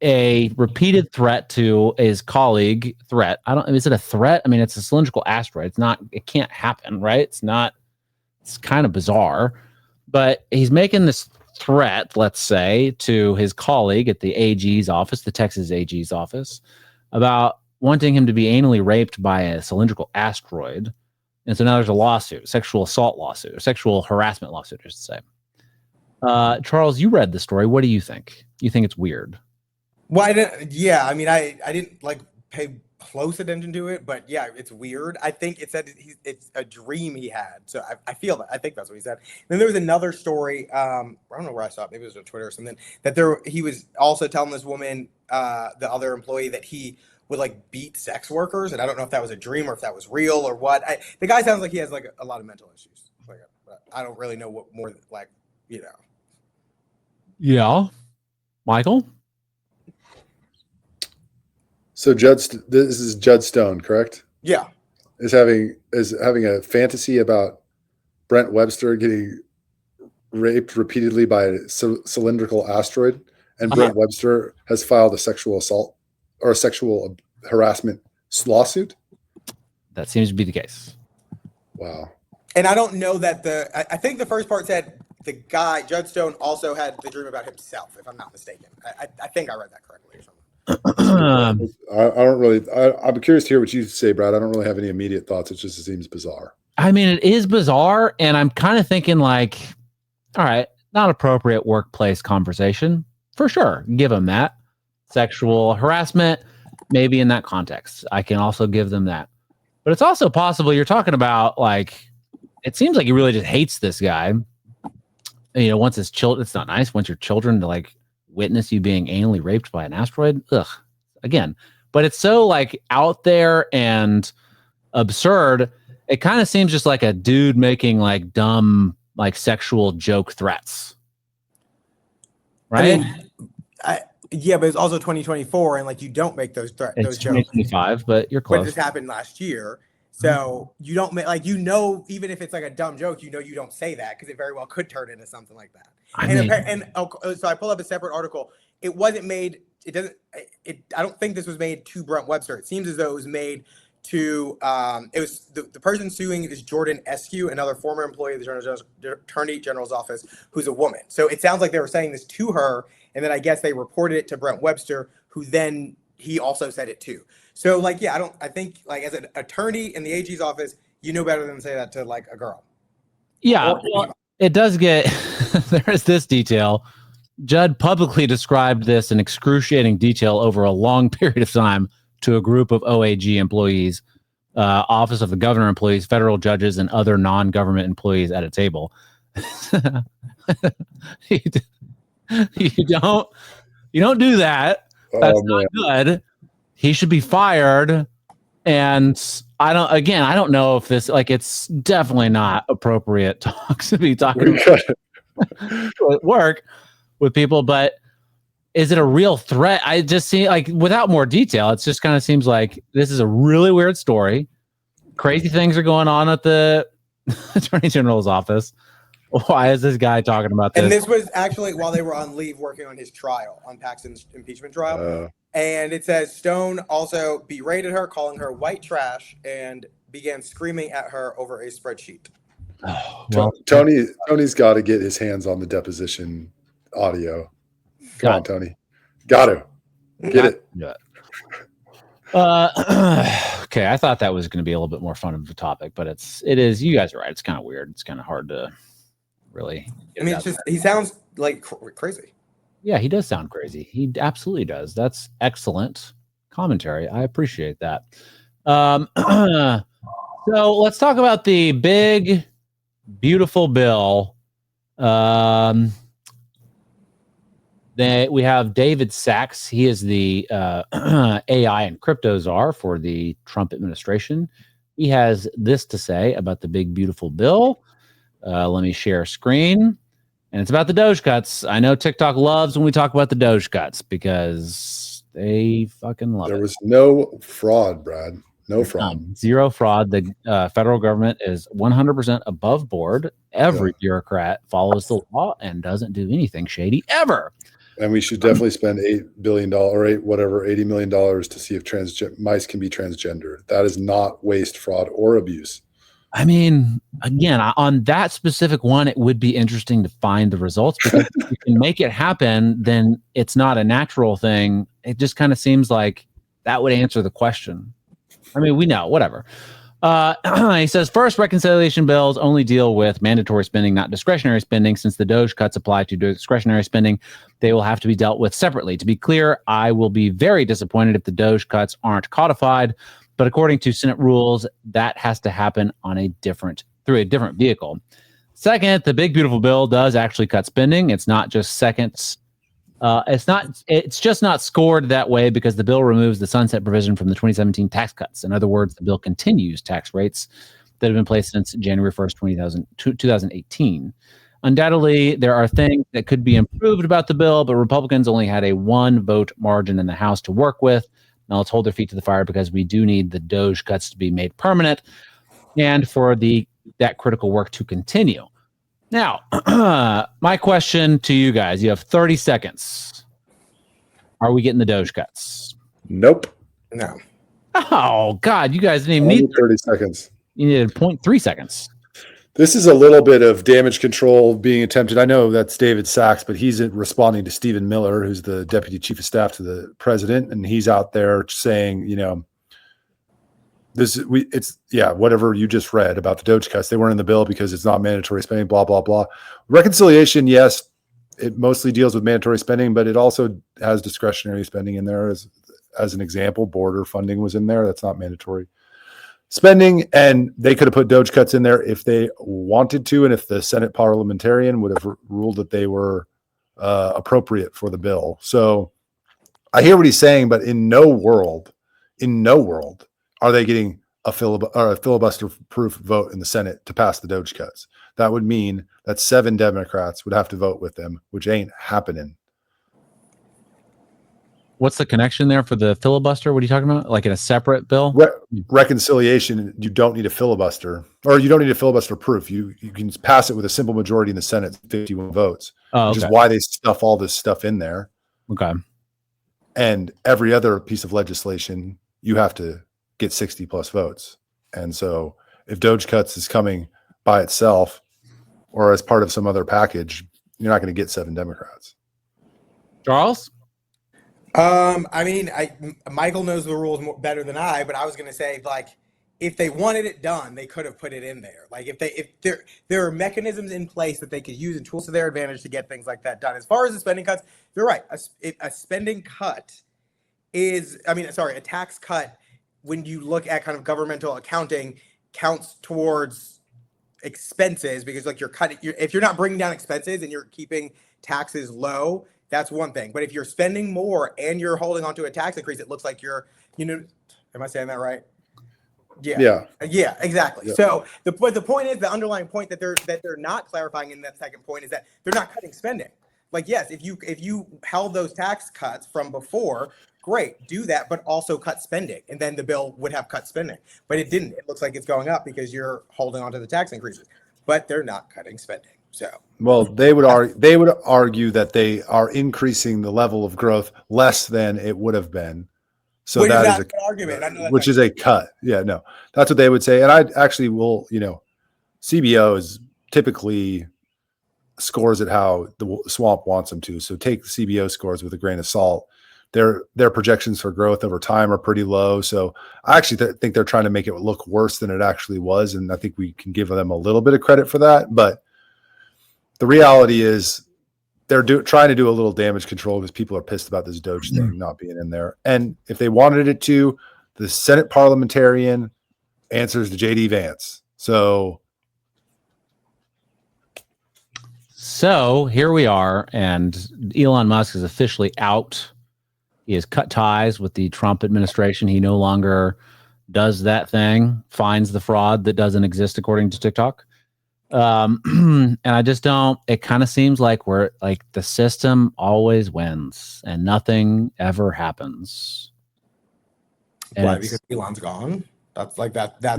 a repeated threat to his colleague. Is it a threat? I mean, it's a cylindrical asteroid. It can't happen, right? It's kind of bizarre, but he's making this threat, let's say, to his colleague at the AG's office, the Texas AG's office, about wanting him to be anally raped by a cylindrical asteroid. And so now there's a lawsuit, sexual assault lawsuit, or sexual harassment lawsuit, I should say. Charles, you read the story. What do you think? You think it's weird? Well, I didn't like pay close attention to it, but yeah, it's weird. I think it said it's a dream he had. So I feel that. I think that's what he said. Then there was another story. I don't know where I saw it. Maybe it was on Twitter or something. That he was also telling this woman, the other employee, that he would like beat sex workers, and I don't know if that was a dream or if that was real or what. The guy sounds like he has like a lot of mental issues. Like, I don't really know what more like, you know. Yeah, Michael. So this is Judd Stone, correct? Yeah. Is having a fantasy about Brent Webster getting raped repeatedly by a cylindrical asteroid, and Brent Webster has filed a sexual assault or a sexual harassment lawsuit. That seems to be the case. Wow. And I don't know that I think the first part said the guy, Judd Stone, also had the dream about himself, if I'm not mistaken. I think I read that correctly or something. I don't really. I'm curious to hear what you say, Brad. I don't really have any immediate thoughts. It just seems bizarre. I mean, it is bizarre, and I'm kind of thinking like, all right, not appropriate workplace conversation for sure. Give them that. Sexual harassment, maybe in that context, I can also give them that. But it's also possible you're talking about like, it seems like he really just hates this guy. You know, once his children, it's not nice. Once your children to like witness you being anally raped by an asteroid, ugh, again. But it's so like out there and absurd. It kind of seems just like a dude making like dumb like sexual joke threats, right? I mean, yeah, but it's also 2024, and like you don't make those those jokes. 2025, but you're close. But this happened last year, so you don't make like, you know, even if it's like a dumb joke, you know, you don't say that because it very well could turn into something like that. So I pulled up a separate article. It wasn't made. It doesn't. I don't think this was made to Brent Webster. It seems as though it was made to. It was the person suing is Jordan Eskew, another former employee of the Attorney General's office, who's a woman. So it sounds like they were saying this to her, and then I guess they reported it to Brent Webster, who then he also said it too. So like, yeah, I think like as an attorney in the AG's office, you know better than to say that to like a girl. Yeah, well, it does get. There is this detail. Judd publicly described this in excruciating detail over a long period of time to a group of OAG employees, Office of the Governor employees, federal judges, and other non-government employees at a table. You don't do that. That's not good. He should be fired. And I don't know if this, like, it's definitely not appropriate talk to be talking about at work with people, but is it a real threat? I just see, like, without more detail, it just kind of seems like this is a really weird story. Crazy things are going on at the Attorney General's office. Why is this guy talking about this? And this was actually while they were on leave working on his trial, on Paxton's impeachment trial. And it says Stone also berated her, calling her white trash, and began screaming at her over a spreadsheet. Well, Tony's got to get his hands on the deposition audio. Come on, Tony. Got to get it. Yeah. Okay, I thought that was going to be a little bit more fun of a topic, but it is. You guys are right. It's kind of weird. It's kind of hard to really. I mean, it's just he sounds like crazy. Yeah, he does sound crazy. He absolutely does. That's excellent commentary. I appreciate that. So let's talk about the big, beautiful bill. We have David Sachs. He is the AI and crypto czar for the Trump administration. He has this to say about the big, beautiful bill. Let me share screen. And it's about the Doge cuts. I know TikTok loves when we talk about the Doge cuts because they fucking love it. There was no fraud, Brad. No fraud. Zero fraud. The federal government is 100% above board. Every bureaucrat follows the law and doesn't do anything shady ever. And we should definitely spend $8 billion or $80 million to see if mice can be transgender. That is not waste, fraud, or abuse. I mean, again, on that specific one, it would be interesting to find the results. Because if you can make it happen, then it's not a natural thing. It just kind of seems like that would answer the question. I mean, we know, whatever. He says, first, reconciliation bills only deal with mandatory spending, not discretionary spending. Since the DOGE cuts apply to discretionary spending, they will have to be dealt with separately. To be clear, I will be very disappointed if the DOGE cuts aren't codified, but according to Senate rules, that has to happen on through a different vehicle. Second, the big beautiful bill does actually cut spending. It's not just seconds. It's just not scored that way because the bill removes the sunset provision from the 2017 tax cuts. In other words, the bill continues tax rates that have been placed since January 1st, 2018. Undoubtedly, there are things that could be improved about the bill, but Republicans only had a 1-vote margin in the House to work with. Now let's hold their feet to the fire because we do need the DOGE cuts to be made permanent and for that critical work to continue. Now, my question to you guys, you have 30 seconds. Are we getting the DOGE cuts? Nope. No. Oh, God, you guys didn't even need 30 seconds. You needed 0.3 seconds. This is a little bit of damage control being attempted. I know that's David Sachs, but he's responding to Stephen Miller, who's the deputy chief of staff to the president. And he's out there saying, whatever you just read about the DOGE cuts, they weren't in the bill because it's not mandatory spending, blah, blah, blah. Reconciliation, yes, it mostly deals with mandatory spending, but it also has discretionary spending in there. As an example, border funding was in there. That's not mandatory spending. And they could have put DOGE cuts in there if they wanted to, and if the Senate parliamentarian would have ruled that they were appropriate for the bill. So I hear what he's saying, but in no world are they getting a filibuster-proof vote in the Senate to pass the DOGE cuts. That would mean that 7 Democrats would have to vote with them, which ain't happening. What's the connection there for the filibuster? What are you talking about? Like in a separate bill? Reconciliation, you don't need a filibuster, or you don't need a filibuster proof. You can pass it with a simple majority in the Senate, 51 votes, which is why they stuff all this stuff in there. Okay. And every other piece of legislation, you have to get 60 plus votes. And so if DOGE cuts is coming by itself or as part of some other package, you're not going to get 7 Democrats. Charles? Michael knows the rules better than I, but I was going to say, if they wanted it done, they could have put it in there. If there are mechanisms in place that they could use and tools to their advantage to get things like that done. As far as the spending cuts, you're right. A spending cut a tax cut, when you look at kind of governmental accounting, counts towards expenses because if you're not bringing down expenses and you're keeping taxes low, that's one thing. But if you're spending more and you're holding on to a tax increase, it looks like am I saying that right? Yeah, exactly. Yeah. So the point is, the underlying point that they're not clarifying in that second point is that they're not cutting spending. Yes, if you held those tax cuts from before, great, do that, but also cut spending, and then the bill would have cut spending. But it didn't. It looks like it's going up because you're holding on to the tax increases, but they're not cutting spending. So, well, they would argue that they are increasing the level of growth less than it would have been. So that is an argument, which is a cut. Yeah, no, that's what they would say. And I actually will, CBO is typically scores it how the swamp wants them to. So take the CBO scores with a grain of salt. Their projections for growth over time are pretty low. So I actually think they're trying to make it look worse than it actually was. And I think we can give them a little bit of credit for that. But the reality is they're trying to do a little damage control because people are pissed about this DOGE thing not being in there. And if they wanted it to, the Senate parliamentarian answers to J.D. Vance. So here we are, and Elon Musk is officially out. He has cut ties with the Trump administration. He no longer does that thing, finds the fraud that doesn't exist according to TikTok. And I just don't, it kind of seems like the system always wins and nothing ever happens. And why? Because Elon's gone? That's because I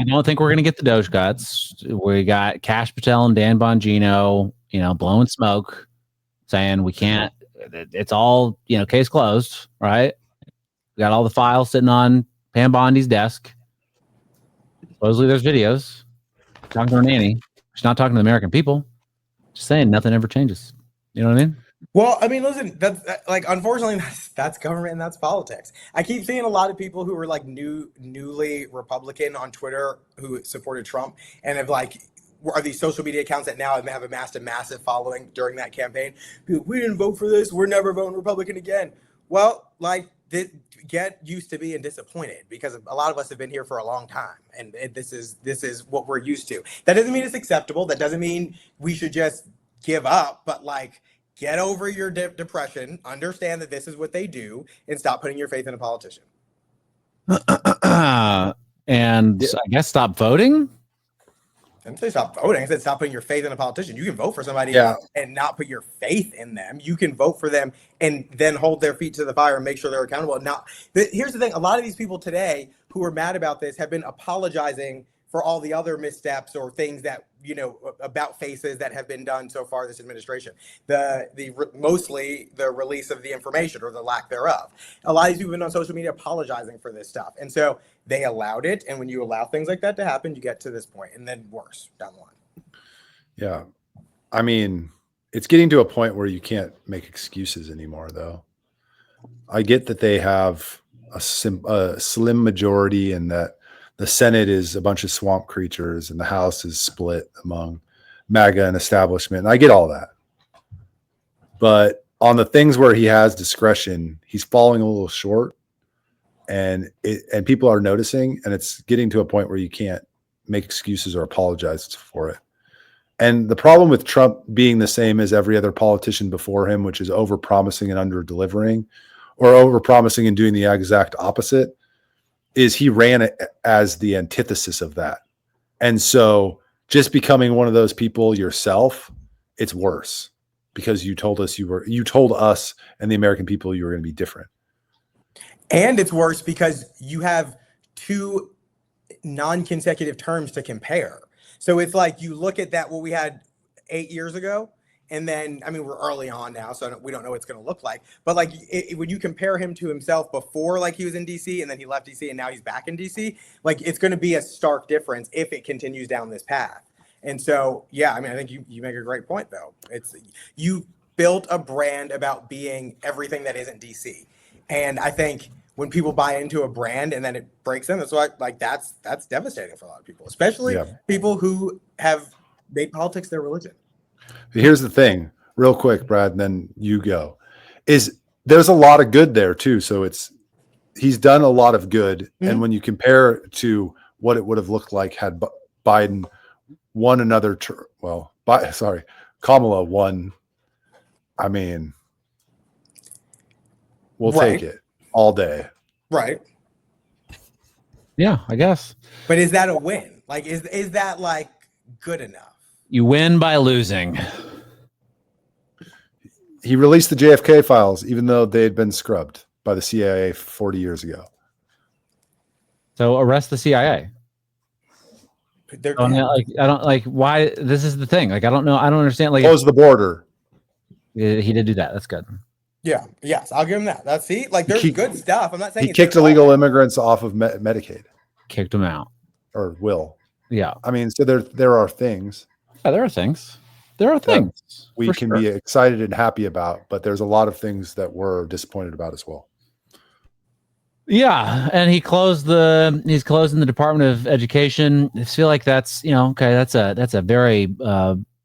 don't think we're going to get the DOGE cuts. We got Kash, Patel, and Dan Bongino, blowing smoke, saying we can't, it's all, case closed, right? We got all the files sitting on Pam Bondi's desk. Supposedly there's videos. Talking to her nanny. She's not talking to the American people. Just saying nothing ever changes. You know what I mean? Well, I mean, listen, like, unfortunately, that's government and that's politics. I keep seeing a lot of people who are like newly Republican on Twitter who supported Trump and have like, are these social media accounts that now have amassed a massive following during that campaign. We didn't vote for this. We're never voting Republican again. Well, like, get used to being disappointed because a lot of us have been here for a long time, and this is what we're used to. That doesn't mean it's acceptable. That doesn't mean we should just give up. But like, get over your depression. Understand that this is what they do, and stop putting your faith in a politician. And I guess stop voting. I didn't say stop voting. I said stop putting your faith in a politician. You can vote for somebody and not put your faith in them. You can vote for them and then hold their feet to the fire and make sure they're accountable. Now, here's the thing. A lot of these people today who are mad about this have been apologizing for all the other missteps or things that, you know, about faces that have been done so far this administration. Mostly the release of the information or the lack thereof. A lot of these people have been on social media apologizing for this stuff. And so they allowed it. And when you allow things like that to happen, you get to this point and then worse down the line. Yeah. I mean, it's getting to a point where you can't make excuses anymore, though. I get that they have a slim majority and that the Senate is a bunch of swamp creatures and the House is split among MAGA and establishment. And I get all that. But on the things where he has discretion, he's falling a little short. And people are noticing, and it's getting to a point where you can't make excuses or apologize for it. And the problem with Trump being the same as every other politician before him, which is over-promising and under-delivering, or over-promising and doing the exact opposite, is he ran it as the antithesis of that. And so just becoming one of those people yourself, it's worse because you told us and the American people you were going to be different. And it's worse because you have two non-consecutive terms to compare. So it's like you look at that, what we had 8 years ago, and then, I mean, we're early on now, so we don't know what it's going to look like. But like, when you compare him to himself before, like he was in DC and then he left DC and now he's back in DC, like it's going to be a stark difference if it continues down this path. And so, yeah, I mean, I think you make a great point, though. You built a brand about being everything that isn't DC. And I think when people buy into a brand and then it breaks them, that's why, like, that's devastating for a lot of people, especially people who have made politics their religion. Here's the thing, real quick, Brad, and then you go. There's a lot of good there too. So he's done a lot of good. Mm-hmm. And when you compare to what it would have looked like had Biden won another Kamala won. I mean, we'll take it all day. Right. Yeah, I guess. But is that a win? Like, is that like good enough? You win by losing. He released the JFK files, even though they had been scrubbed by the CIA 40 years ago. So arrest the CIA. I don't like why. This is the thing. Like, I don't know. I don't understand. Like, close the border. He did do that. That's good. Yeah. Yes, I'll give him that. There's good stuff. I'm not saying he kicked illegal immigrants off of Medicaid. Kicked them out, or will. Yeah. I mean, so there are things. Yeah, there are things. There are things we can be excited and happy about, but there's a lot of things that we're disappointed about as well. Yeah, and he's closing the Department of Education. I feel like that's, okay, that's a very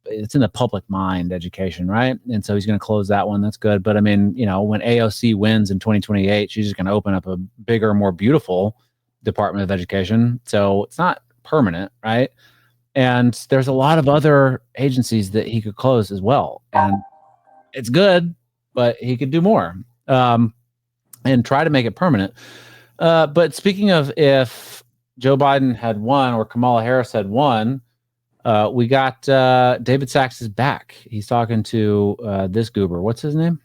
it's in the public mind, education, right? And so he's going to close that one. That's good. But I mean, when AOC wins in 2028, she's just going to open up a bigger, more beautiful Department of Education. So it's not permanent, right? And there's a lot of other agencies that he could close as well. And it's good, but he could do more and try to make it permanent. But speaking of, if Joe Biden had won or Kamala Harris had won, we got David Sachs is back. He's talking to this goober. What's his name?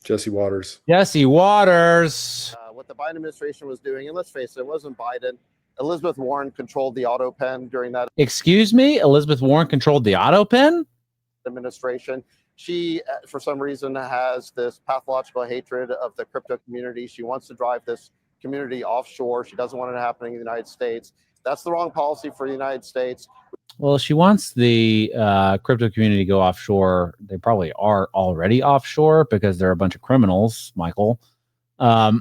Jesse Waters. Jesse Waters. What the Biden administration was doing, and let's face it, it wasn't Biden. Elizabeth Warren controlled the Autopen during that. Excuse me? Elizabeth Warren controlled the Autopen? Administration. She, for some reason, has this pathological hatred of the crypto community. She wants to drive this community offshore. She doesn't want it happening in the United States. That's the wrong policy for the United States. Well, she wants the crypto community to go offshore. They probably are already offshore because they're a bunch of criminals, Michael. But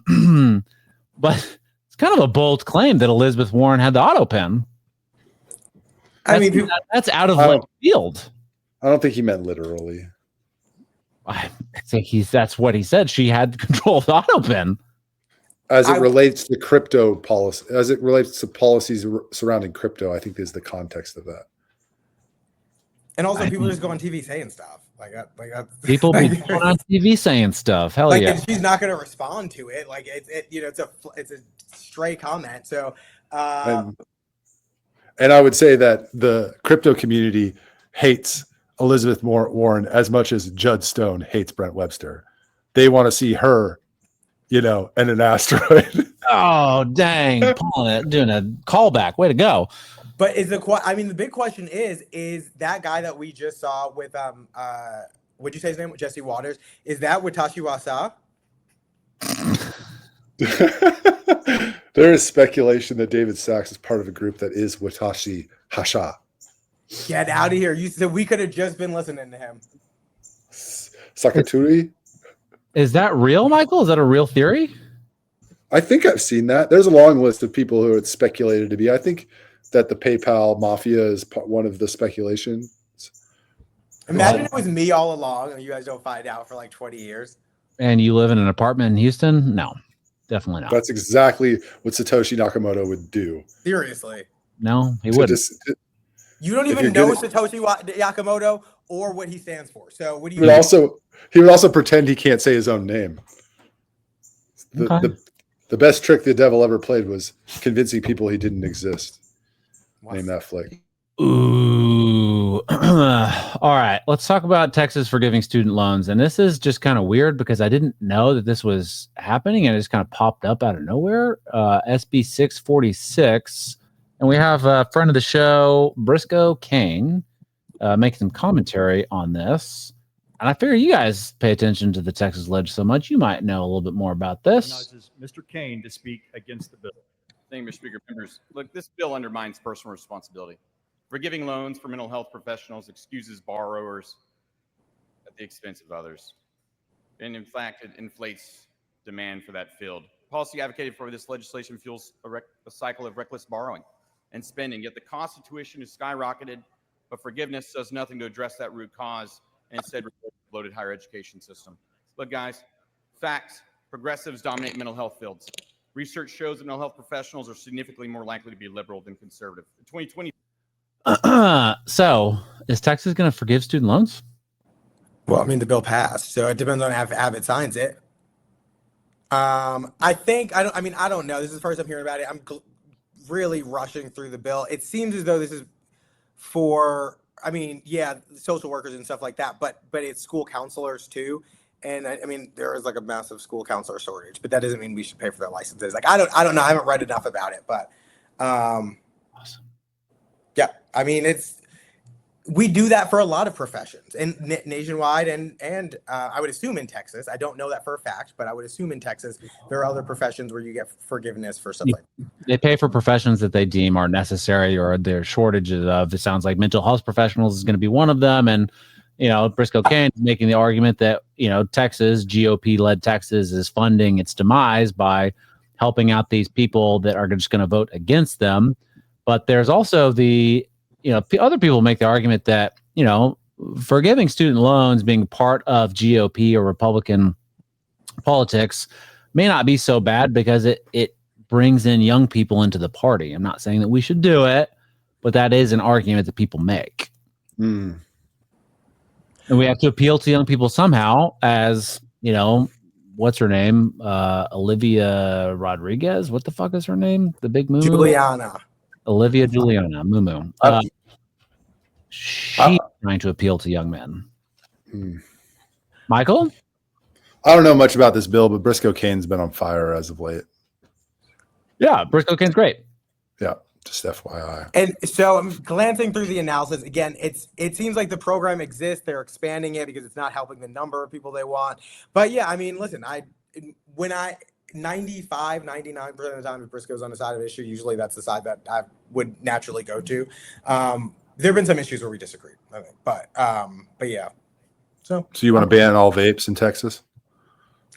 it's kind of a bold claim that Elizabeth Warren had the Autopen. That's out of left field. I don't think he meant literally. I think that's what he said. She had control of the Autopen. As it relates to crypto policy, as it relates to policies surrounding crypto, I think is the context of that. And also, people just go on TV saying stuff people be going on TV saying stuff. Hell yeah! And she's not going to respond to it. It's a stray comment. So, and I would say that the crypto community hates Elizabeth Warren as much as Judd Stone hates Brent Webster. They want to see her, and an asteroid. Oh, dang. Doing a callback. Way to go. But the big question is that guy that we just saw with, what'd you say his name? Jesse Waters. Is that Watashi Wasa? There is speculation that David Sachs is part of a group that is Watashi Hasha. Get out of here. You said we could have just been listening to him. Sakaturi? Is that real, Michael? Is that a real theory? I think I've seen that. There's a long list of people who it's speculated to be. I think that the PayPal mafia is one of the speculations. Imagine it was me all along and you guys don't find out for like 20 years. And you live in an apartment in Houston? No, definitely not. That's exactly what Satoshi Nakamoto would do. Seriously. No, he wouldn't. You don't even know Satoshi Nakamoto or what he stands for. So what do you? He would also pretend he can't say his own name. The best trick the devil ever played was convincing people he didn't exist. Name that flick. Ooh. All right. Let's talk about Texas forgiving student loans. And this is just kind of weird because I didn't know that this was happening and it just kind of popped up out of nowhere. SB 646. And we have a friend of the show, Briscoe Kane, making some commentary on this. And I figure you guys pay attention to the Texas Ledge so much, you might know a little bit more about this. Mr. Kane to speak against the bill. Thank you, Mr. Speaker. Members, look, this bill undermines personal responsibility. Forgiving loans for mental health professionals excuses borrowers at the expense of others. And in fact, it inflates demand for that field. Policy advocated for this legislation fuels a cycle of reckless borrowing and spending, yet the cost of tuition is skyrocketed, but forgiveness does nothing to address that root cause and instead replaces the bloated higher education system. Look, guys, facts, progressives dominate mental health fields. Research shows that mental health professionals are significantly more likely to be liberal than conservative. In 2020. So, is Texas going to forgive student loans? Well, I mean, the bill passed, so it depends on if Abbott signs it. I don't know. This is the first I'm hearing about it. I'm really rushing through the bill. It seems as though this is for, social workers and stuff like that, but it's school counselors too. And there is like a massive school counselor shortage, but that doesn't mean we should pay for their licenses. Like, I don't know. I haven't read enough about it, but, awesome. Yeah, we do that for a lot of professions and nationwide and I would assume in Texas. I don't know that for a fact, but I would assume in Texas there are other professions where you get forgiveness for stuff like that. They pay for professions that they deem are necessary or there are shortages of. It sounds like mental health professionals is going to be one of them. And, Briscoe Kane is making the argument that, Texas, GOP-led Texas is funding its demise by helping out these people that are just going to vote against them. But there's also the other people make the argument that, forgiving student loans being part of GOP or Republican politics may not be so bad because it brings in young people into the party. I'm not saying that we should do it, but that is an argument that people make. Mm. And we have to appeal to young people somehow as, what's her name? Olivia Rodriguez. What the fuck is her name? The big moo. Olivia Juliana, Moo. She's trying to appeal to young men. Michael? I don't know much about this bill, but Briscoe Kane's been on fire as of late. Yeah, Briscoe Kane's great. Yeah, just FYI. And so I'm glancing through the analysis. Again, it seems like the program exists. They're expanding it because it's not helping the number of people they want. But yeah, listen, 95, 99% of the time, if Briscoe's on the side of the issue, usually that's the side that I would naturally go to. There have been some issues where we disagreed, I think, but yeah. So you want to ban all vapes in Texas?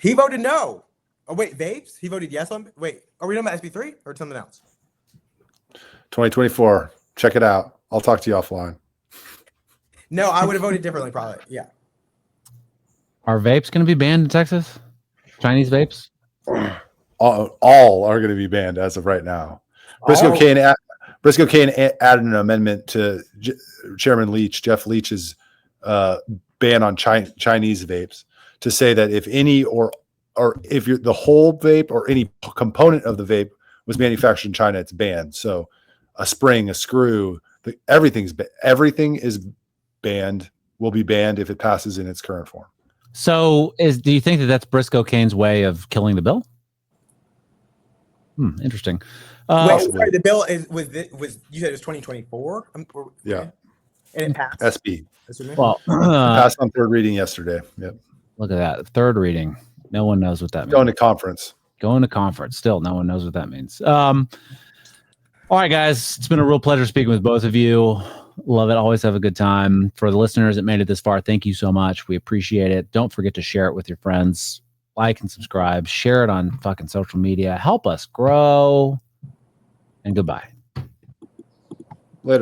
He voted no. Oh wait, vapes? He voted yes on. Wait, are we talking about SB3 or something else? 2024. Check it out. I'll talk to you offline. No, I would have voted differently, probably. Yeah. Are vapes going to be banned in Texas? Chinese vapes? All are going to be banned as of right now. Briscoe Kane added an amendment to Chairman Jeff Leach's ban on Chinese vapes to say that if any or if you're the whole vape or any component of the vape was manufactured in China, it's banned. So a spring, a screw, everything is banned, will be banned if it passes in its current form. So do you think that that's Briscoe Kane's way of killing the bill? Interesting. Wait, sorry, the bill was you said it was 2024? Yeah. And it passed? SB. Well, it passed on third reading yesterday. Yep. Look at that. Third reading. No one knows what that means. Going to conference. Still, no one knows what that means. All right, guys. It's been a real pleasure speaking with both of you. Love it. Always have a good time. For the listeners that made it this far, thank you so much. We appreciate it. Don't forget to share it with your friends. Like and subscribe. Share it on fucking social media. Help us grow. And goodbye.